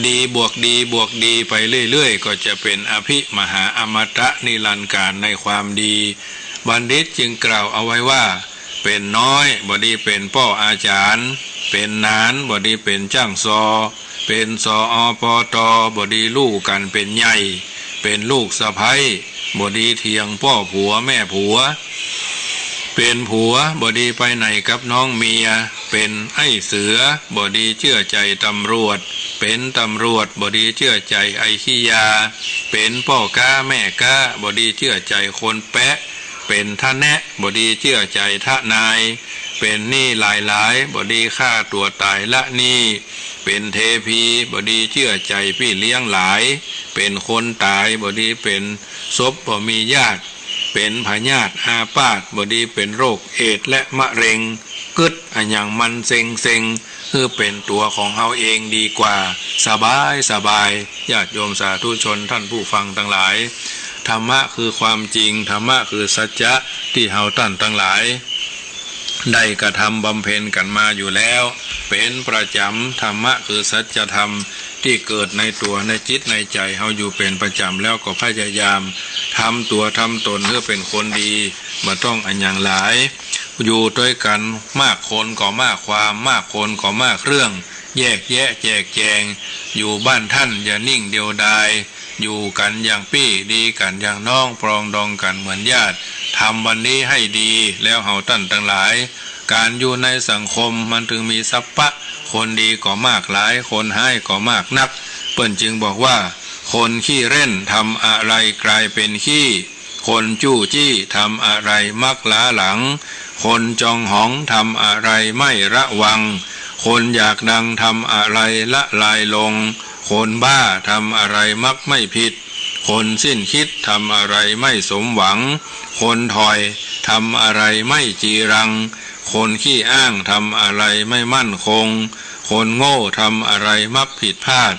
Speaker 3: ดีบวกดีบวกดีไปเรื่อยๆก็จะเป็นอภิมหาอมตะนิรันดร์การในความดีบัณฑิตจึงกล่าวเอาไว้ว่าเป็นน้อยบ่ดีเป็นพ่ออาจารย์เป็นนานบ่ดีเป็นจ้างซอเป็นสอปตบ่ดีลูกกันเป็นใหญ่เป็นลูกสะใภ้บ่ดีเถียงพ่อผัวแม่ผัวเป็นผัวบ่ดีไปไหนกับน้องเมียเป็นไอ้เสือบดีเชื่อใจตำรวจเป็นตำรวจบดีเชื่อใจไอ้ขี้ยาเป็นพ่อก้าแม่ก้าบดีเชื่อใจคนแปะเป็นท่าแนะบดีเชื่อใจท่านายเป็นหนี้หลายบดีฆ่าตัวตายละหนี้เป็นเทพีบดีเชื่อใจพี่เลี้ยงหลายเป็นคนตายบดีเป็นศพบ่มีญาติเป็นพยาธิอาพาธบดีเป็นโรคเอดส์และมะเร็งกึดอันอย่างมันเซ็งคือเป็นตัวของเฮาเองดีกว่าสบายญาติโยมสาธุชนท่านผู้ฟังทั้งหลายธรรมะคือความจริงธรรมะคือสัจจะที่เฮาท่านทั้งหลายได้กระทำบำเพ็ญกันมาอยู่แล้วเป็นประจำธรรมะคือสัจธรรมที่เกิดในตัวในจิตในใจเฮาอยู่เป็นประจำแล้วก็พยายามทำตัวทำตนเพื่อเป็นคนดีบ่ต้องอันอย่างหลายอยู่ด้วยกันมากคนก็มากความมากคนก็มากเรื่องแยกแยะแจกแจงอยู่บ้านท่านอย่านิ่งเดียวดายอยู่กันอย่างพี่ดีกันอย่างน้องปรองดองกันเหมือนญาติทำวันนี้ให้ดีแล้วเฮาท่านทั้งหลายการอยู่ในสังคมมันถึงมีสัพพะคนดีก็มากหลายคนให้ก็มากนักเปิ้นจึงบอกว่าคนขี้เล่นทำอะไรกลายเป็นขี้คนจู้จี้ทำอะไรมักล้าหลังคนจองหองทำอะไรไม่ระวังคนอยากดังทำอะไรละลายลงคนบ้าทำอะไรมักไม่ผิดคนสิ้นคิดทำอะไรไม่สมหวังคนถอยทำอะไรไม่จีรังคนขี้อ้างทำอะไรไม่มั่นคงคนโง่ทำอะไรมักผิดพลาด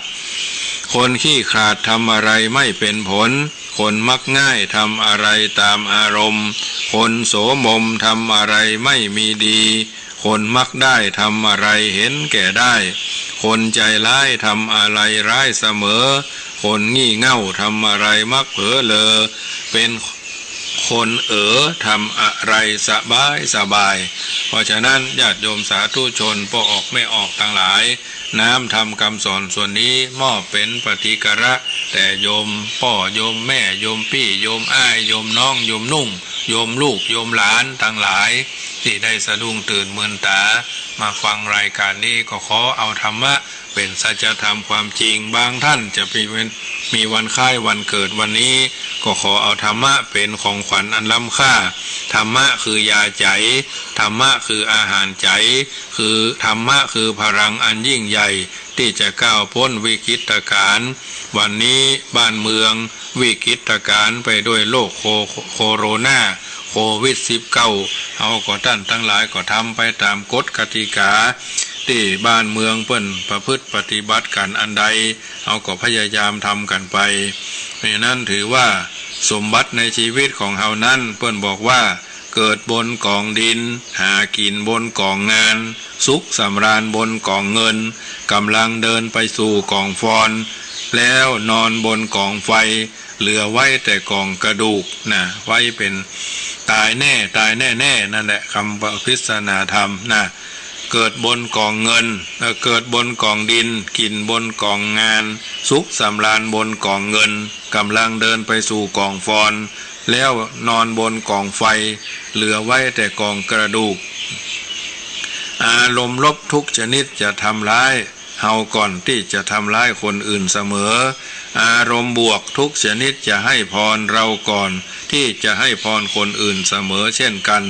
Speaker 3: คนขี้ขลาดทำอะไรไม่เป็นผลคนมักง่ายทำอะไรตามอารมณ์คนโสมมทำอะไรไม่มีดีคนมักได้ทำอะไรเห็นแก่ได้คนใจร้ายทำอะไรร้ายเสมอคนงี่เง่าทำอะไรมักเผลอเลอเป็นคนทำอะไรสบายเพราะฉะนั้นญาติโยมสาธุชนพ่อออกไม่ออกทั้งหลาย น้ำทำคำสอนส่วนนี้มอบเป็นปฏิกระแต่โยมพ่อโยมแม่โยมพี่โยมอ้ายโยมน้องโยมนุ่งโยมลูกโยมหลานทั้งหลายที่ได้สะดุ้งตื่นเมือนตามาฟังรายการนี้ก็ขอเอาธรรมะเป็นสัจธรรมความจริงบางท่านจะมีวันคล้ายวันเกิดวันนี้ก็ขอเอาธรรมะเป็นของขวัญอันล้ำค่าธรรมะคือยาใจธรรมะคืออาหารใจคือธรรมะคือพลังอันยิ่งใหญ่ที่จะก้าวพ้นวิกฤตการณ์วันนี้บ้านเมืองวิกฤตการณ์ไปด้วยโรคโคโรนาโควิด-19เอาก็ท่านทั้งหลายก็ทำไปตามกฎกติกาที่บ้านเมืองเพิ่นประพฤติปฏิบัติกันอันใดเอาก็พยายามทำกันไปเพราะนั้นถือว่าสมบัติในชีวิตของเฮานั้นเพิ่นบอกว่าเกิดบนกองดินหากินบนกองงานสุขสำราญบนกองเงินกำลังเดินไปสู่กองฟอนแล้วนอนบนกองไฟเหลือไว้แต่กองกระดูกนะไว้เป็นตายแน่นั่นแหละคำพิศนาธรรมนะเกิดบนกองเงินเกิดบนกองดินกินบนกองงานสุขสำราญบนกองเงินกำลังเดินไปสู่กองฟอนแล้วนอนบนกองไฟเหลือไว้แต่กองกระดูกอารมณ์ลบทุกชนิดจะทำร้ายเฮาก่อนที่จะทำร้ายคนอื่นเสมออารมณ์บวกทุกชนิดจะให้พรเราก่อนที่จะให้พรคนอื่นเสมอเช่นกัน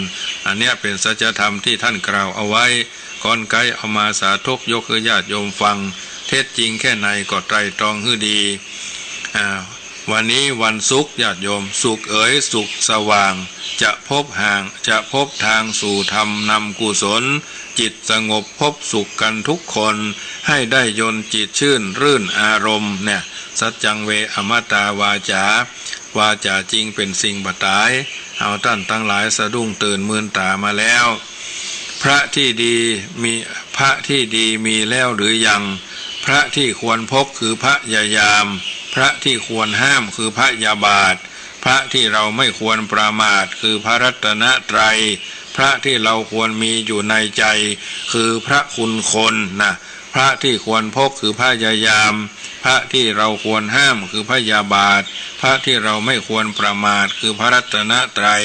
Speaker 3: อันนี้เป็นสัจธรรมที่ท่านกล่าวเอาไว้ก่อนไกลเอามาสาธกยกให้ญาติโยมฟังเท็จจริงแค่ไหนก็ไตรตรองให้ดีวันนี้วันศุกร์ญาติโยมสุขเอ๋ยสุขสว่างจะพบทางสู่ธรรมนำกุศลจิตสงบพบสุขกันทุกคนให้ได้ยนจิตชื่นรื่นอารมณ์เนี่ยสัจจังเวอมตาวาจาจริงเป็นสิ่งบัดตายเอาท่านทั้งหลายสะดุ้งตื่นมืนตามาแล้วพระที่ดีมีแล้วหรือยังพระที่ควรพบคือพระยายามพระที่ควรห้ามคือพระยาบาทพระที่เราไม่ควรประมาทคือพระรัตนตรัยพระที่เราควรมีอยู่ในใจคือพระคุณคนนะพระที่ควรพบคือพระยายามพระที่เราควรห้ามคือพระยาบาทพระที่เราไม่ควรประมาทคือพระรัตนตรัย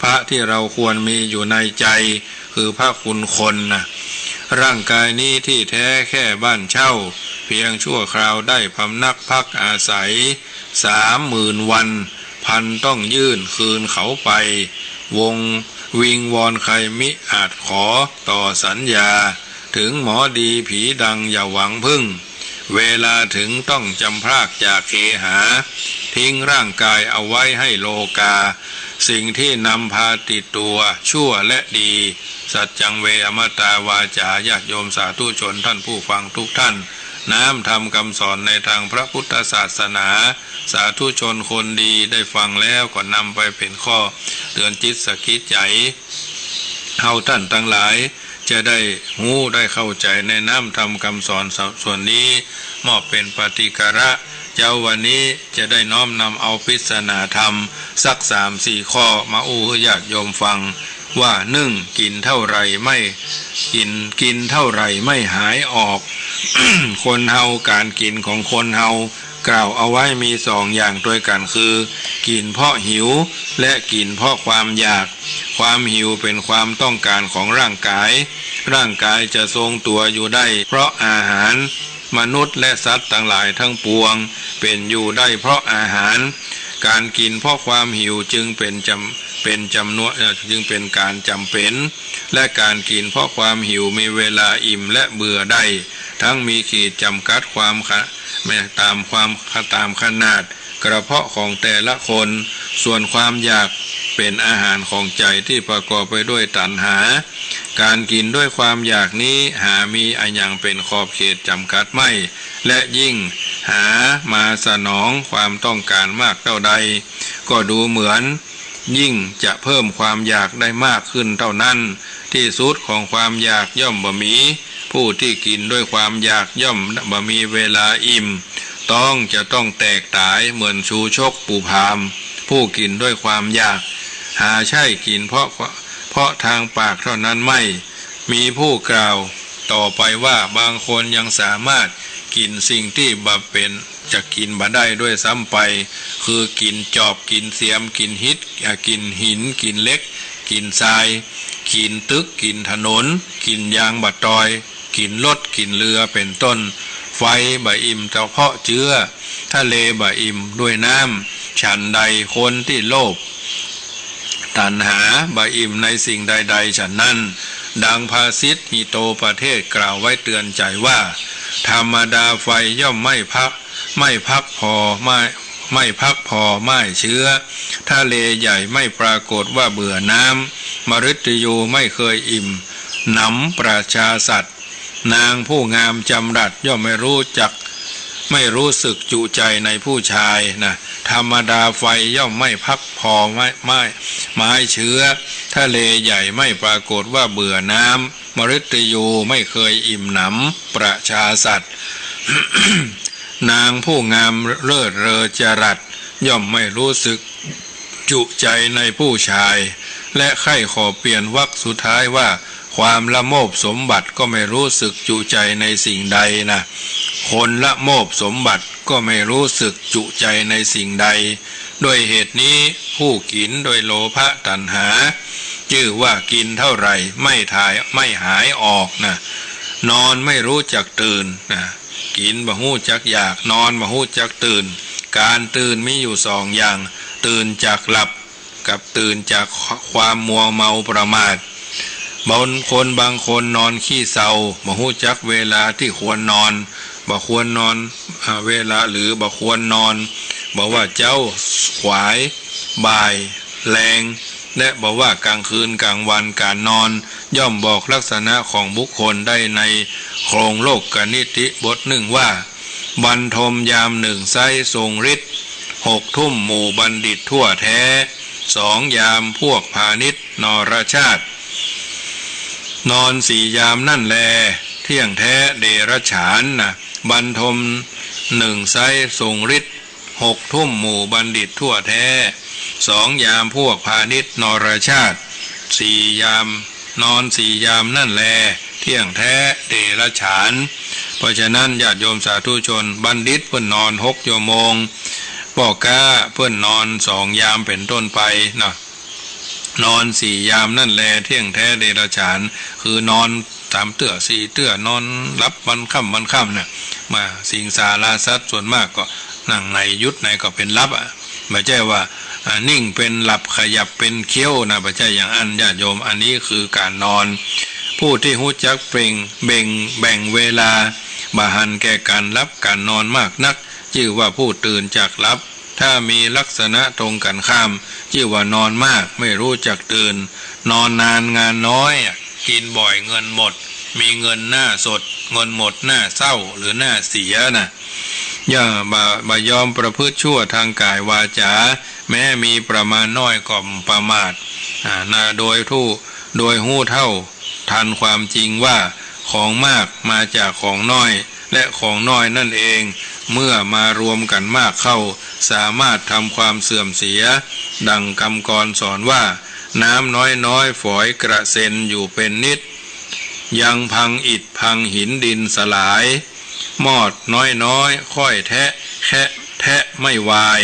Speaker 3: พระที่เราควรมีอยู่ในใจคือพระคุณคนนะร่างกายนี้ที่แท้แค่บ้านเช่าเพียงชั่วคราวได้พำนักพักอาศัย30,000 วันพันต้องยื่นคืนเขาไปวิงวอนใครมิอาจขอต่อสัญญาถึงหมอดีผีดังอย่าหวังพึ่งเวลาถึงต้องจำพรากจากเคหาทิ้งร่างกายเอาไว้ให้โลกาสิ่งที่นำพาติดตัวชั่วและดีสัจจังเวอมตาวาจาญาติโยมสาธุชนท่านผู้ฟังทุกท่านน้ำทำคำสอนในทางพระพุทธศาสนาสาธุชนคนดีได้ฟังแล้วก็นำไปเป็นข้อเตือนจิตสกิดใจเฮาท่านทั้งหลายจะได้หูได้เข้าใจในน้ำทำคำสอนส่วนนี้มอบเป็นปฏิกระเจ้าวันนี้จะได้น้อมนำเอาพิศนาธรรมสัก3-4 ข้อมาอู้ให้ญาติโยมฟังว่ากินเท่าไรไม่กินเท่าไรไม่หายออก คนเฮาการกินของคนเฮากล่าวเอาไว้มี2 อย่างด้วยกันคือกินเพราะหิวและกินเพราะความอยากความหิวเป็นความต้องการของร่างกายจะทรงตัวอยู่ได้เพราะอาหารมนุษย์และสัตว์ทั้งหลายทั้งปวงเป็นอยู่ได้เพราะอาหารการกินเพราะความหิวจึงเป็นการจำเป็นและการกินเพราะความหิวมีเวลาอิ่มและเบื่อได้ทั้งมีขีดจำกัดความตามขนาดกระเพาะของแต่ละคนส่วนความอยากเป็นอาหารของใจที่ประกอบไปด้วยตัณหาการกินด้วยความอยากนี้หามีอันยังเป็นขอบเขตจำกัดไม่และยิ่งหามาสนองความต้องการมากเท่าใดก็ดูเหมือนยิ่งจะเพิ่มความอยากได้มากขึ้นเท่านั้นที่สุดของความอยากย่อมบ่มีผู้ที่กินด้วยความอยากย่อมบ่มีเวลาอิ่มจะต้องแตกตายเหมือนชูชกปูพามผู้กินด้วยความอยากหาใช่กินเพราะทางปากเท่านั้นไม่มีผู้กล่าว ต่อไปว่าบางคนยังสามารถกินสิ่งที่บำเป็นจะกินบ่ได้ด้วยซ้ำไปคือกินจอบกินเสียมกินกินหินกินเหล็กกินทรายกินตึกกินถนนกินยางบะตอยกินรถกินเรือเป็นต้นไฟบะอิ่มเฉพาะเชื้อทะเลบะอิ่มด้วยน้ำฉันใดคนที่โลภตัณหาบะอิ่มในสิ่งใดๆฉันนั้นดังภาษิตฮิโตประเทศกล่าวไว้เตือนใจว่าธรรมดาไฟย่อมไม่พักพอไม่เชื้อทะเลใหญ่ไม่ปรากฏว่าเบื่อน้ำมฤตยูไม่เคยอิ่มหนำประชาสัตว์นางผู้งามจำรัดย่อมไม่รู้สึกจุใจในผู้ชายนะธรรมดาไฟย่อมไม่พักพอไม่เชื้อทะเลใหญ่ไม่ปรากฏว่าเบื่อน้ำมฤตยูไม่เคยอิ่มหนำประชาสัตว์ นางผู้งามเลิศเลอจรัสย่อมไม่รู้สึกจุใจในผู้ชายและใคร่ขอเปลี่ยนวรรคสุดท้ายว่าความละโมบสมบัติก็ไม่รู้สึกจุใจในสิ่งใดนะคนละโมบสมบัติก็ไม่รู้สึกจุใจในสิ่งใดด้วยเหตุนี้ผู้กินโดยโลภะตัณหาชื่อว่ากินเท่าไหร่ไม่หายออกนะนอนไม่รู้จักตื่นนะกินบ่ฮู้จักอยากนอนบ่ฮู้จักตื่นการตื่นมีอยู่สองอย่างตื่นจากหลับกับตื่นจากความมัวเมาประมาทบางคนนอนขี้เศร้าบ่ฮู้จักเวลาที่ควรนอนบ่ควรนอนเวลาหรือบ่ควรนอนบอกว่าเจ้าขวายบ่ายแรงและบอกว่ากลางคืนกลางวันการนอนย่อมบอกลักษณะของบุคคลได้ในโครงโลกกนิติบทหนึ่งว่าบรรทมยามหนึ่งไซทรงฤทธิ์6 ทุ่มหมู่บัณฑิตทั่วแท้2 ยามพวกพาณิชย์นรชาตินอน4 ยามนั่นแลเที่ยงแท้เดรัจฉานนะบรรทม1ไซทรงฤทธิ์6 ทุ่มหมู่บัณฑิตทั่วแท้2 ยามพวกพาณิชย์นรชาติ4 ยามนอน4 ยามนั่นแลเที่ยงแท้เดรัจฉานเพราะฉะนั้นญาติโยมสาธุชนบัณฑิตเพิ่นนอน6 ชั่วโมงพ่อกาเพิ่นนอน2 ยามเป็นต้นไปนะนอน4 ยามนั่นแลเที่ยงแท้เดรัจฉานคือนอน3 เตื้อ4 เตื้อนอนรับวันค่ำเนี่ยมาสิงสาราสัตว์ส่วนมากก็นั่งในยุดไหนก็เป็นรับไม่ใช่ว่านิ่งเป็นหลับขยับเป็นเคี้ยวนะไม่ใช่อย่างอันญาติโยมอันนี้คือการนอนผู้ที่หู้จักแบ่งเวลาบาหันแก่การรับการนอนมากนักชื่อว่าผู้ตื่นจากหลับถ้ามีลักษณะตรงกันข้ามชื่อว่านอนมากไม่รู้จักตื่นนอนนานงานน้อยกินบ่อยเงินหมดมีเงินหน้าสดเงินหมดหน้าเศร้าหรือหน้าเสียนะอย่าบ่ยอมประพฤติชั่วทางกายวาจาแม้มีประมาณน้อยก็ประมาทโดยหู้เท่าทันความจริงว่าของมากมาจากของน้อยและของน้อยนั่นเองเมื่อมารวมกันมากเข้าสามารถทำความเสื่อมเสียดังคำกรสอนว่าน้ำน้อยฝอยกระเซ็นอยู่เป็นนิดยังพังอิฐพังหินดินสลายมอดน้อยค่อยแทะไม่วาย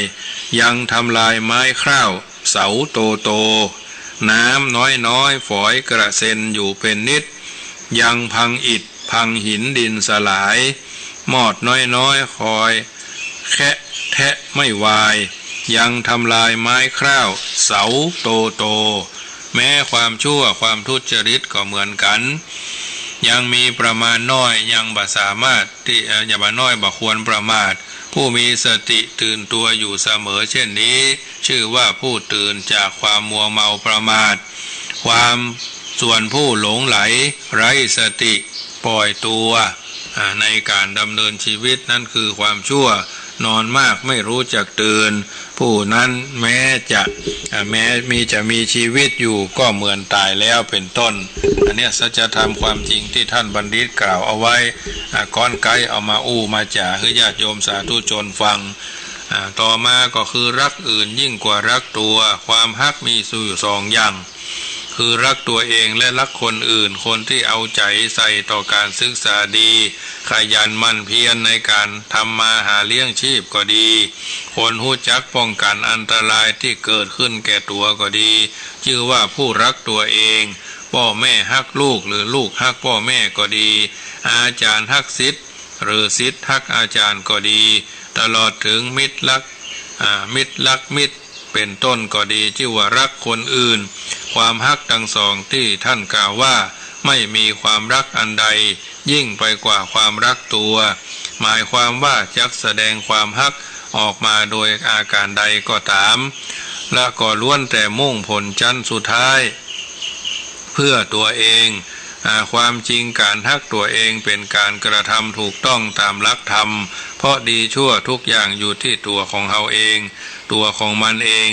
Speaker 3: ยังทำลายไม้คร่าวเสาโตน้ำน้อยฝอยกระเซ็นอยู่เป็นนิดยังพังอิฐพังหินดินสลายมอดน้อยคอยแทะไม่วายยังทำลายไม้คร่าวเสาโตแม้ความชั่วความทุจริตก็เหมือนกันยังมีประมาณน้อยยังบ่สามารถที่อย่าบ่น้อยบ่ควรประมาทผู้มีสติตื่นตัวอยู่เสมอเช่นนี้ชื่อว่าผู้ตื่นจากความมัวเมาประมาทส่วนผู้หลงไหลไร้สติปล่อยตัวในการดำเนินชีวิตนั่นคือความชั่วนอนมากไม่รู้จักตื่นผู้นั้นแม้จะมีชีวิตอยู่ก็เหมือนตายแล้วเป็นต้นอันนี้สัจธรรมความจริงที่ท่านบัณฑิตกล่าวเอาไว้ก้อนไกลเอามามาจ่าให้ญาติโยมสาธุชนฟังต่อมาก็คือรักอื่นยิ่งกว่ารักตัวความฮักมีอยู่2 อย่างค คือรักตัวเองและรักคนอื่นคนที่เอาใจใส่ต่อการศึกษาดีขยันหมั่นเพียรในการทำมาหาเลี้ยงชีพก็ดีคนรู้จักป้องกันอันตรายที่เกิดขึ้นแก่ตัวก็ดีชื่อว่าผู้รักตัวเองพ่อแม่ฮักลูกหรือลูกฮักพ่อแม่ก็ดีอาจารย์ฮักศิษย์หรือศิษย์ฮักอาจารย์ก็ดีตลอดถึงมิตรรักมิตรรักมิตรเป็นต้นก็ดีชื่อว่ารักคนอื่นความฮักทั้งสองที่ท่านกล่าวว่าไม่มีความรักอันใดยิ่งไปกว่าความรักตัวหมายความว่าจักแสดงความฮักออกมาโดยอาการใดก็ตามและก็ล้วนแต่มุ่งผลชั้นสุดท้ายเพื่อตัวเองความจริงการฮักตัวเองเป็นการกระทำถูกต้องตามหลักธรรมเพราะดีชั่วทุกอย่างอยู่ที่ตัวของเขาเองตัวของมันเอง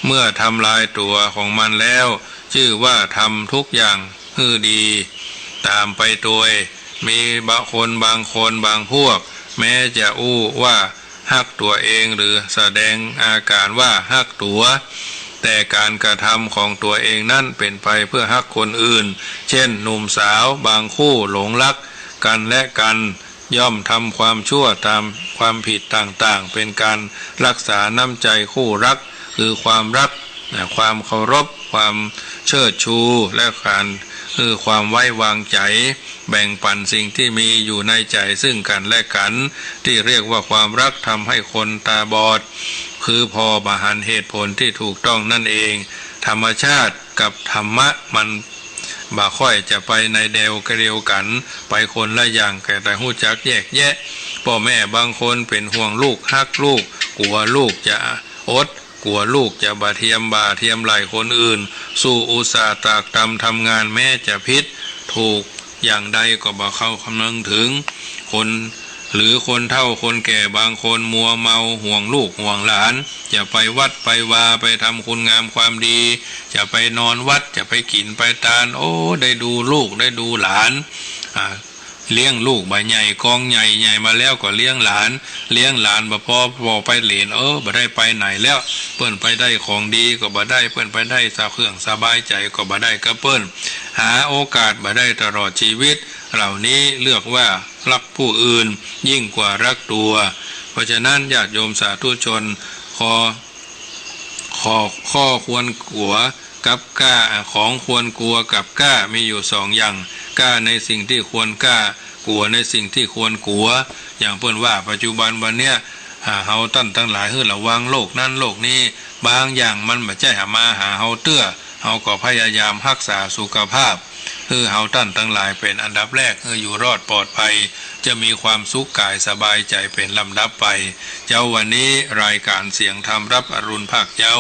Speaker 3: เมื่อทำลายตัวของมันแล้วชื่อว่าทำทุกอย่างฮือดีตามไปโดยมีบางคนบางพวกแม้จะอู้ว่าฮักตัวเองหรือแสดงอาการว่าฮักตัวแต่การกระทำของตัวเองนั่นเป็นไปเพื่อฮักคนอื่นเช่นหนุ่มสาวบางคู่หลงรักกันและกันย่อมทำความชั่วตามความผิดต่างๆเป็นการรักษาน้ำใจคู่รักคือความรักความเคารพความเชิดชูและการคือความไว้วางใจแบ่งปันสิ่งที่มีอยู่ในใจซึ่งกันและกันที่เรียกว่าความรักทำให้คนตาบอดคือพอบาหันเหตุผลที่ถูกต้องนั่นเองธรรมชาติกับธรรมะมันบ่ค่อยจะไปในเดียวกันไปคนละอย่างแต่หู้จักแยกแยะพ่อแม่บางคนเป็นห่วงลูกฮักลูกกลัวลูกจะอดกลัวลูกจะบาเทียมไหลคนอื่นสู้อุตส่าห์ตากตำทำงานแม้จะผิดถูกอย่างใดก็บ่เข้าคำนึงถึงคนหรือคนเฒ่าคนแก่บางคนมัวเมาห่วงลูกห่วงหลานจะไปวัดไปวาไปทำคุณงามความดีจะไปนอนวัดจะไปกินไปตาลโอ้ได้ดูลูกได้ดูหลานเลี้ยงลูกใบใหญ่กองใหญ่มาแล้วก็เลี้ยงหลานบ่พอไปเหลนบ่ได้ไปไหนแล้วเปิ้นไปได้ของดีก็บ่ได้เปิ้นไปได้สะเครื่องสบายใจก็บ่ได้ก็เปิ้นหาโอกาสบ่ได้ตลอดชีวิตเหล่านี้เลือกว่ารักผู้อื่นยิ่งกว่ารักตัวเพราะฉะนั้นญาติโยมสาธุชนข้อควรกลัวกับกล้าของควรกลัวกับกล้ามีอยู่สองอย่างกล้าในสิ่งที่ควรกล้ากลัวในสิ่งที่ควรกลัวอย่างเพิ่นว่าปัจจุบันวันเนี้ยเฮาทั้งหลายระวังโลกนั้นโลกนี้บางอย่างมันบ่ใช่มาหาเฮาเตื้อเฮาก็พยายามรักษาสุขภาพเฮาทั้งหลายเป็นอันดับแรกอยู่รอดปลอดภัยจะมีความสุขกายสบายใจเป็นลำดับไปเจ้าวันนี้รายการเสียงธรรมรับอรุณภาคเจ้า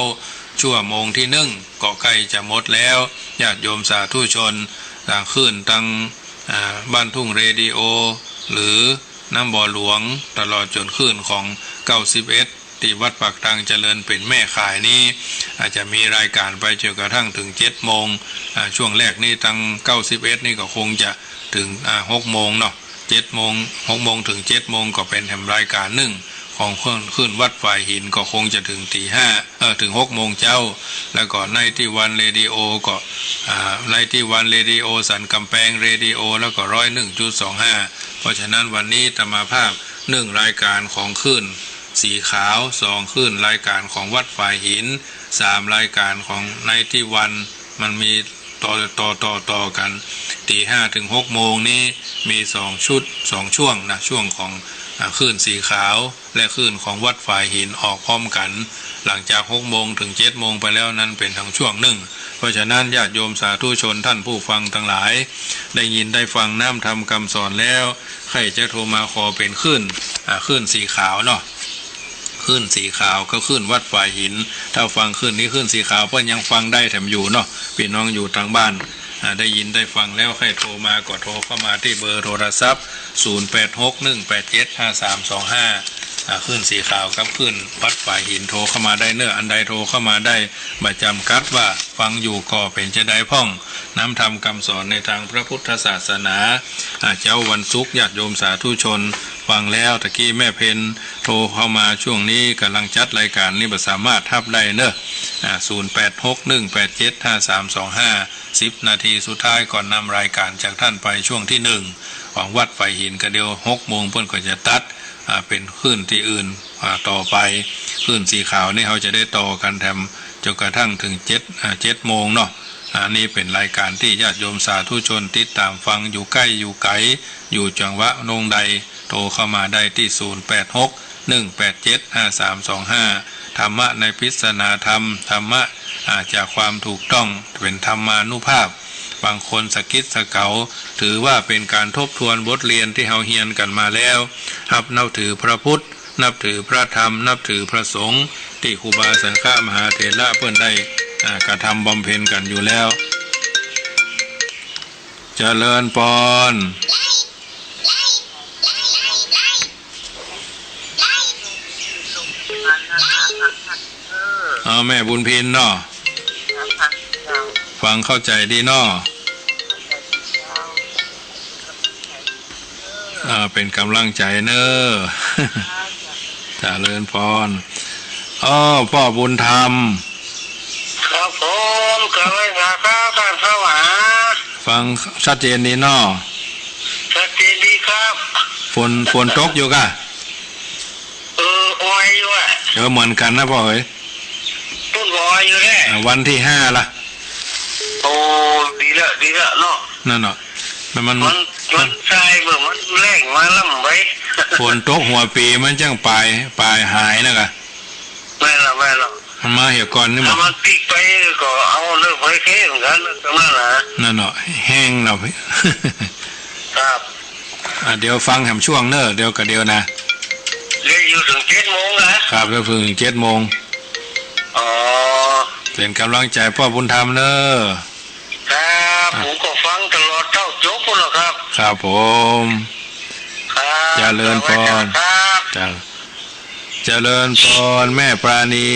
Speaker 3: ชั่วโมงที่1ก็ใกล้จะหมดแล้วญาติโยมสาธุชนขึ้นตั้งบ้านทุ่งเรดิโอหรือน้ำบ่อหลวงตลอดจนขึ้นของ91ที่วัดปากทางเจริญเป็นแม่ข่ายนี้อาจจะมีรายการไปจนกระทั่งถึง7 โมงช่วงแรกนี่ตั้ง91นี่ก็คงจะถึง6 โมงเนาะ7 โมง6 โมงถึง7 โมงก็เป็นแถมรายการ1ของขึ้นวัดฝ่ายหินก็คงจะถึงตี5ถึง6 โมงเจ้าแล้วก็ในที่วันเรดิโอก็ในที่วันเรดิโอสันกำแพงเรดิโอแล้วก็101.25เพราะฉะนั้นวันนี้ธรรมภาพ1รายการของขึ้นสีขาว2ขึ้นรายการของวัดฝ่ายหิน3รายการของในที่วันมันมีต่อกันตี5ถึง6 โมงนี้มี2ช่วงนะช่วงของคลื่นสีขาวและคลื่นของวัดฝ่ายหินออกพร้อมกันหลังจาก6 โมงถึง7 โมงไปแล้วนั้นเป็นทั้งช่วงเพราะฉะนั้นญาติโยมสาธุชนท่านผู้ฟังทั้งหลายได้ยินได้ฟังน้ำธรรมคำสอนแล้วใครจะโทรมาขอเป็นคลื่นสีขาวเนาะคลื่นสีขาวก็คลื่นวัดฝ่ายหินถ้าฟังคลื่นนี้คลื่นสีขาวเพิ่นยังฟังได้แถมอยู่เนาะพี่น้องอยู่ทางบ้านได้ยินได้ฟังแล้วให้โทรมาก็โทรเข้ามาที่เบอร์โทรศัพท์0861875325ขึ้นสีขาวครับขึ้นวัดฝ่ายหินโทรเข้ามาได้เนื้ออันใดโทรเข้ามาได้ประจำกัดว่าฟังอยู่ก็เป็นจะได้พ่องน้ำธรรมคำสอนในทางพระพุทธศาสนาเจ้าวันศุกร์ญาติโยมสาธุชน ฟังแล้วตะกี้แม่เพนโทรเข้ามาช่วงนี้กำลังจัดรายการนี้บ่สามารถทับได้เนอะ0861875325 10 นาทีสุดท้ายก่อนนำรายการจากท่านไปช่วงที่1ของวัดไฟหินกระเดียว6 โมงเพิ่นก็จะตัดเป็นคลื่นที่อื่นต่อไปคลื่นสีขาวนี่เขาจะได้ต่อกันแถมจนกระทั่งถึง7 โมงเนาะนี่เป็นรายการที่ญาติโยมสาธุชนติดตามฟังอยู่ใกล้อยู่ไกลอยู่จังหวัดนงใดโทรเข้ามาได้ที่0861875325ธรรมะในพิศนาธรรมธรรมะจากความถูกต้องเป็นธรรมานุภาพบางคนสะกิดสะเกาถือว่าเป็นการทบทวนบทเรียนที่เฮาเฮียนกันมาแล้วครับนับถือพระพุทธนับถือพระธรรมนับถือพระสงฆ์ที่ครูบาสังฆมหาเถระเพิ่นได้กระทำบำเพ็ญกันอยู่แล้วเจริญพรแม่บุญพินเนาะฟังเข้าใจดีเนาะเป็นกำลังใจเนอะเจริญพรพ่อบุญธรรม
Speaker 4: ครับผมกำลังจะเข้าท่านสวา
Speaker 3: ฟังชัดเจนดีเนาะ
Speaker 4: ชัดเจนดีครับ
Speaker 3: ฝนตกอยู่กะ
Speaker 4: ออยอยู่
Speaker 3: เหมือนกันนะพ่อเอ๋ย
Speaker 4: ต้นบอยอยู่แน่
Speaker 3: วันที่5ล่ะ
Speaker 4: โอ้ดีละเนาะ
Speaker 3: นั่นเนาะ
Speaker 4: มันใช่เมื่อมันแรงมาล่ำไว้
Speaker 3: ฝนตกหัวปีมันจังปลายหายนะกะ
Speaker 4: ไม่ละ
Speaker 3: มันมาเหี่ยวก่อนนี่
Speaker 4: ถ้ามันติดไปก็เอาเลิกไว้แค่เหมือนกัน
Speaker 3: นั่นเนาะแห้งเนาะ
Speaker 4: ครับ
Speaker 3: เดี๋ยวฟังแถมช่วงเนอะเดี๋ยวนะ
Speaker 4: เรียกอยู่ถึง7 โมง
Speaker 3: นะครับเดี๋ยวถึง7 โมงเป็นกำลังใจพ่อบุญธรรมเนอะ
Speaker 4: ครับผมก็ฟังตลอดเท่าจบหรอกครับ
Speaker 3: ครับผมเจริญพรเจริญพรแม่ปราณี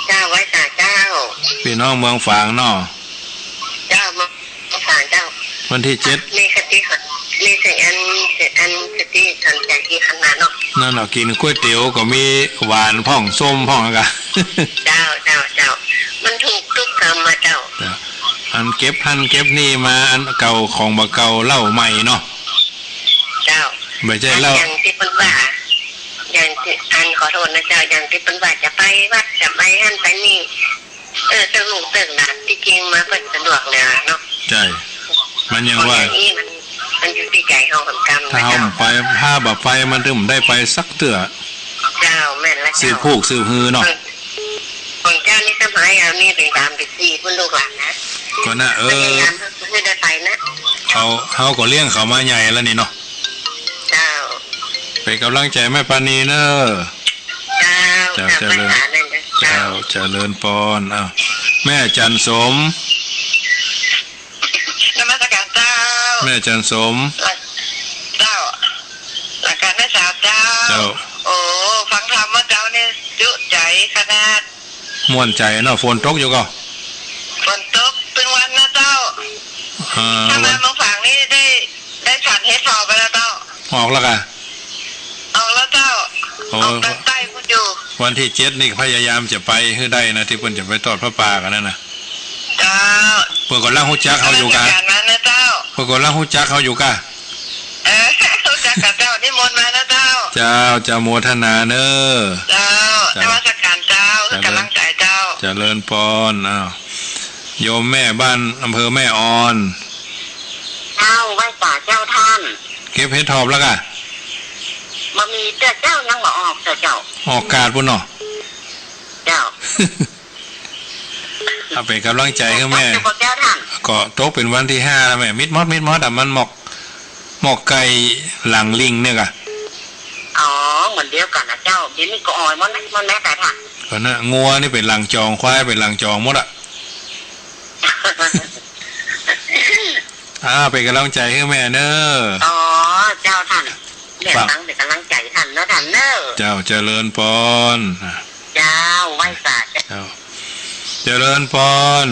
Speaker 5: เจ้าไว้ตาเจ้า
Speaker 3: พี่น้องเมืองฝางเนาะ
Speaker 5: เจ้าเมืองฝางเจ้า
Speaker 3: วันที่7
Speaker 5: มีคติมีเสียอันคติทันใจที่ขนาดเนาะ
Speaker 3: นั่นเนาะกินก๋วยเตี๋ยวก็มีหวานพ่องส้มพ่องกัน
Speaker 5: เจ้ามันถูกทุกคำมาเจ้า
Speaker 3: อันเก็บนี่มาอันเก่าของบ่เก่าเล่าใหม่เนาะ
Speaker 5: เจ้า
Speaker 3: ไม่ใช่เล่า
Speaker 5: อย่างที่เพิ่นว่าอย่างที่อันขอโทษนะเจ้าอย่างที่เพิ่นว่าจะไปวัดจะไปหั่นไปนี่สนุกตึกนะที่จริงมาเพิ่นสะดวกเลยเนาะ
Speaker 3: ใช่มันยังว่า
Speaker 5: มันอยู่ที่ใจเฮาเหมือนกัน
Speaker 3: ถ้าเฮาไปถ้าบ่ไปมันถึงได้ไปสักเตื้อ
Speaker 5: เจ้าแม่นแล้ว
Speaker 3: สืบผูกสืบฮือเนาะ
Speaker 5: ของเจ้านี่สมัยมีเป็น3 เป็น 4พุ่นลูกหลานนะ
Speaker 3: ก็น่ะ
Speaker 5: คือได้ไปนะ
Speaker 3: เฮาก็เลี้ยงเขามาใหญ่แล้วนี่เนาะ
Speaker 5: เจ้า
Speaker 3: เป็นกำลังใจแม่ปานีเนอะ
Speaker 5: เจ้าเจ
Speaker 3: ริญพรแม่จันสม
Speaker 5: นมัสการเจ้า
Speaker 3: แม่จันสม
Speaker 5: เจ้าหลักการแม่สาวเจ้าโอ้ฟังธรรมว่าเจ้าเนี่ยจุใจขนาด
Speaker 3: ม่วนใจเนาะฝนตกอยู่ก็
Speaker 5: ฝนตกเป็นวันนะเจ้าทำไมเมืองฝางนี่ได้ฉันเฮ็ดพอไปแล้วเจ้า
Speaker 3: ออกแล้วกัน
Speaker 5: ออกแล้วเจ้าออกตั้งใต้พุ่นอยู่
Speaker 3: วันที่7นี่พยายามจะไปให้ได้นะที่เพิ่นจะไปทอดพระป่ากันนั่นน่ะ
Speaker 5: เจ้า
Speaker 3: เพิ่นก็ล่างฮู้จักเฮาอยู่กันเพิ่นก็ล่างฮู้จักเฮาอยู่กัน
Speaker 5: ฮู้จักกับเจ้านิมนต์มานะเจ้า
Speaker 3: จะโมทนาเด้อ
Speaker 5: เจ้านมัสการเจ้ากำลังใจเจ้า
Speaker 3: เจริญพรโยมแม่บ้านอำเภอแม่ออน
Speaker 5: ไหว้ป่าเจ้าท่าน
Speaker 3: เก็บเห็ดถอบแล้วกัน
Speaker 5: มามีเจ้ายังมาออกเจ้า
Speaker 3: ออกกาดปุ่นเนาะ
Speaker 5: เจ้า
Speaker 3: เอาเป็นกำลังใจให้แม่ก็โต๊ะเป็นวันที่5แล้วแม่มิดมอดมันหมอกไก่หลังลิงเนี่ยกะ
Speaker 5: เหมือนเดียวกันนะเจ้าเดี๋ยวนี้ก็ออยมันแม่แต่ท่าน
Speaker 3: ก็น่ะงัวนี่เป็นหลังจองควายเป็นหลังจองหมดอะเป็นกำลังใจให้แม่เนอะ
Speaker 5: เจ้าท่านแม่ตั้งเป็นกำลังใจท่านเนอะท่านเนอะ
Speaker 3: เจ้าเจริญพร
Speaker 5: เจ้าไหว้ศาสตร์
Speaker 3: เจ้าเจริญพร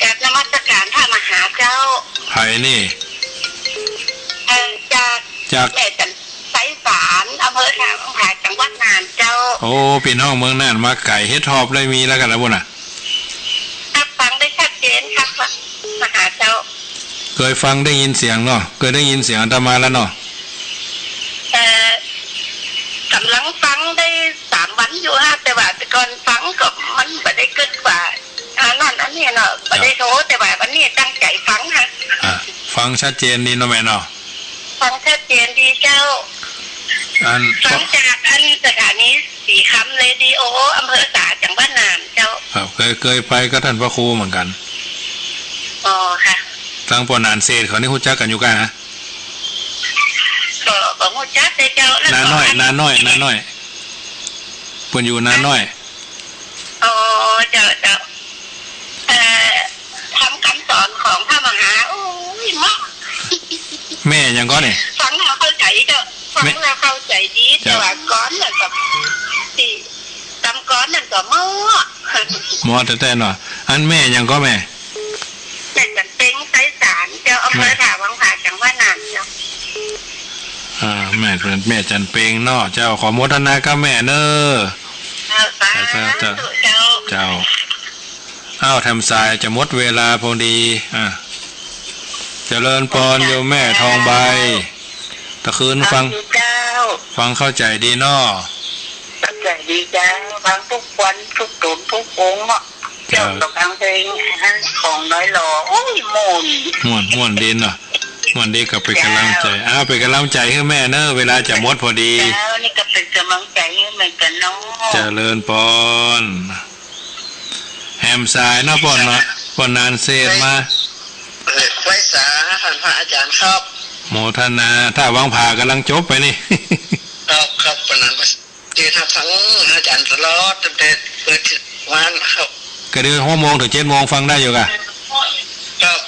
Speaker 5: กราบนมัสการพระมหาเจ้า
Speaker 3: ไผ่นี่
Speaker 5: จาก
Speaker 3: จาก
Speaker 5: แก่จันไซสารอำเภอท่าวังผาจังหวัดน่านเจ้า
Speaker 3: โอ้พี่น้องเมืองน่านมาไก่เฮ็ดทอบเลยมีแล้วกันแล้วบุญน่ะ
Speaker 5: รับฟังได้ชัดเจนครับว่ามหาเจ้า
Speaker 3: เคยฟังได้ยินเสียงเนาะเคยได้ยินเสียงอาตมาแล้วเนาะ
Speaker 5: กำลังฟังได้3 วันอยู่ฮะแต่ว่าแต่ก่อนฟังก็มันไม่ได้เกิดกว่านั่นอันนี้เนาะไม่ได้โทรแต่ว่าวันนี้ตั้งใจฟังฮะ
Speaker 3: ฟังชัดเจนดีเนาะแม่เนาะ
Speaker 5: ฟังชัดเจนดีเจ้า
Speaker 3: อัน
Speaker 5: ฟังจากสถานีสีคำเรดิโออำเภอสาจังหวัดน่านเจ้า
Speaker 3: ครับเคยไปก็ท่านพระครูเหมือนกัน
Speaker 5: อ๋อค่ะ
Speaker 3: ทางปอนานเศษเขานี่ฮู้จักกันอยู่กันฮะ
Speaker 5: ก็หูจักเลยเจ้าแล้ว
Speaker 3: นาน้อยเพิ่นอยู่นาน้อย
Speaker 5: อ๋อเจ้าทำคำสอนของพระมหาโอ้ยมาก
Speaker 3: แม่ยังก็นี่
Speaker 5: ฟังแล้วเข้าใจเจ้าฟังแล้วเข้าใจดีแต่ว่าก้อนนั่นกับที่ตำก้อนนั่นก็มั่ว
Speaker 3: หมอแต่เนาะอันแม่ยังก็แม่
Speaker 5: แต่กันเป็นไสสารเจ้าอำเภอท่าวังผาจังหวัดน่านเจ้า
Speaker 3: แม่เป็นแม่จันเปงเนาะเจ้าขอโมทนากับแม่เนอ
Speaker 5: สาธุเจ้า
Speaker 3: เจ้าอ้าวทำสายจะหมดเวลาพอดีเจริญพรโยมแม่ทองใบตะคืนฟัง
Speaker 5: เจ้า
Speaker 3: ฟังเข้าใจดีเนาะ
Speaker 5: เข้าใจดีเจ้าฟังทุกวันทุกตุนทุกองค์เจ้าต้องฟังเพลงของน้อยหล่อโอ้ย
Speaker 3: ม่วนดีเนาะม่วนดีกับเป็นกำลังใจเป็นกำลังใจให้แม่เนอะเวลาจะหมดพอดี
Speaker 5: เจ้านี่ก็เป็นกำลังใจให้เหมือนกันเนาะ
Speaker 3: เจริญพรแฮมสายเนาะป่อนเนาะป่อนนานเศษมา
Speaker 4: ไว้สาท่านพระอาจารย์ครับ
Speaker 3: โมทนาถ้าวางผ่ากำลังจบไปนี่
Speaker 4: ครับปนันก็เจอทั้งอาจารย์ตลอดตั้งแต่เปิดวันครับ
Speaker 3: ก็เดือน6 โมงถึง7 โมงฟังได้อยู่กะ
Speaker 4: ครับ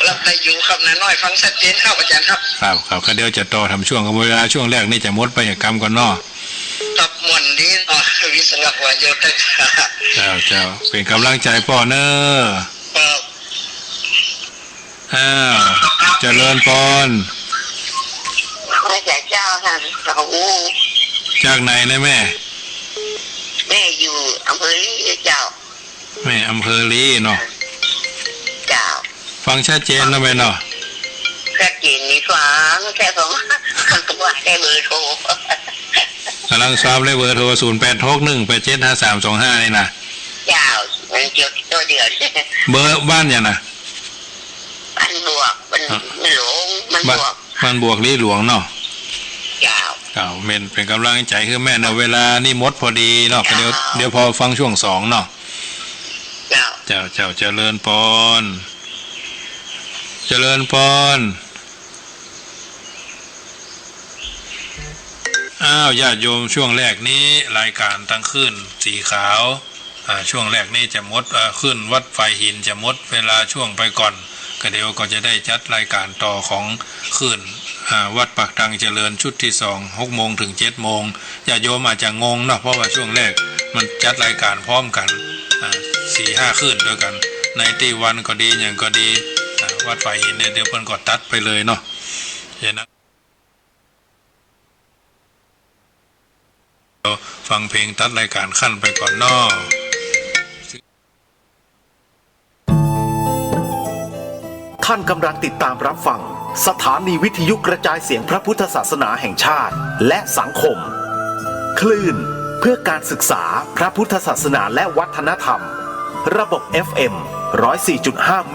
Speaker 4: รับได้อยู่ครับน้อยฟังชัดเจนครับอาจารย์ครับ
Speaker 3: ครับก็เดี๋ยวจะต่อทำช่วงกับเวลาช่วงแรกนี่จะหมดไปอย่างกรรมก่อนเนาะ
Speaker 4: ครับมวนดีเนาะวิศวะวายโยธา
Speaker 3: เจ้าเป็นกำลังใจพ่อเนอะ
Speaker 4: ครับ
Speaker 3: เจริญพร
Speaker 5: พระเจ้าท่านเขา
Speaker 3: จากไหนนะแม่
Speaker 5: แม่อยู่อำเภอลีเจ้า
Speaker 3: แม่อำเภอลีเนาะ
Speaker 5: เจ้า
Speaker 3: ฟังชัดเจนนะแม่เนาะ
Speaker 5: ชัดเจนนี่ฟังแต่ผมคันก็ว่าได้เบอร์โทร
Speaker 3: กำลังซ้อมเลยเบอร์โทร0861875325นี่นะ
Speaker 5: เจ้ามันเกี่ยวตัวเดียว
Speaker 3: เบอร์บ้านยังนะ
Speaker 5: มันบวกมันหลงมันบวก
Speaker 3: บ้านบวกลีหลวงเนาะ
Speaker 5: เจ้า
Speaker 3: เป็นกำลังใจคือแม่เนาะเวลานี่หมดพอดีเนาะเดี๋ยวพอฟังช่วง2เนาะ
Speaker 5: เจ้า
Speaker 3: เจ้าเจริญพรเจริญพรญาติโยมช่วงแรกนี้รายการตั้งขึ้นสีขาวช่วงแรกนี้จะมดขึ้นวัดไฟหินจะมดเวลาช่วงไปก่อนก็เดี๋ยวก็จะได้จัดรายการต่อของขึ้นวัดปากตังเจริญชุดที่2 6 โมงถึง 7 โมงญาติโยมอาจจะงงเนาะเพราะว่าช่วงแรกมันจัดรายการพร้อมกัน4-5 ขึ้นด้วยกันในตีวันก็ดีอย่างก็ดีวัดไฟหินเดี๋ยวเพิ่นก็ตัดไปเลยเนาะเห็นนะฟังเพลงตัดรายการขั้นไปก่อนนอ
Speaker 6: ท่านกำลังติดตามรับฟังสถานีวิทยุกระจายเสียงพระพุทธศาสนาแห่งชาติและสังคมคลื่นเพื่อการศึกษาพระพุทธศาสนาและวัฒนธรรมระบบ FM 104.5 เม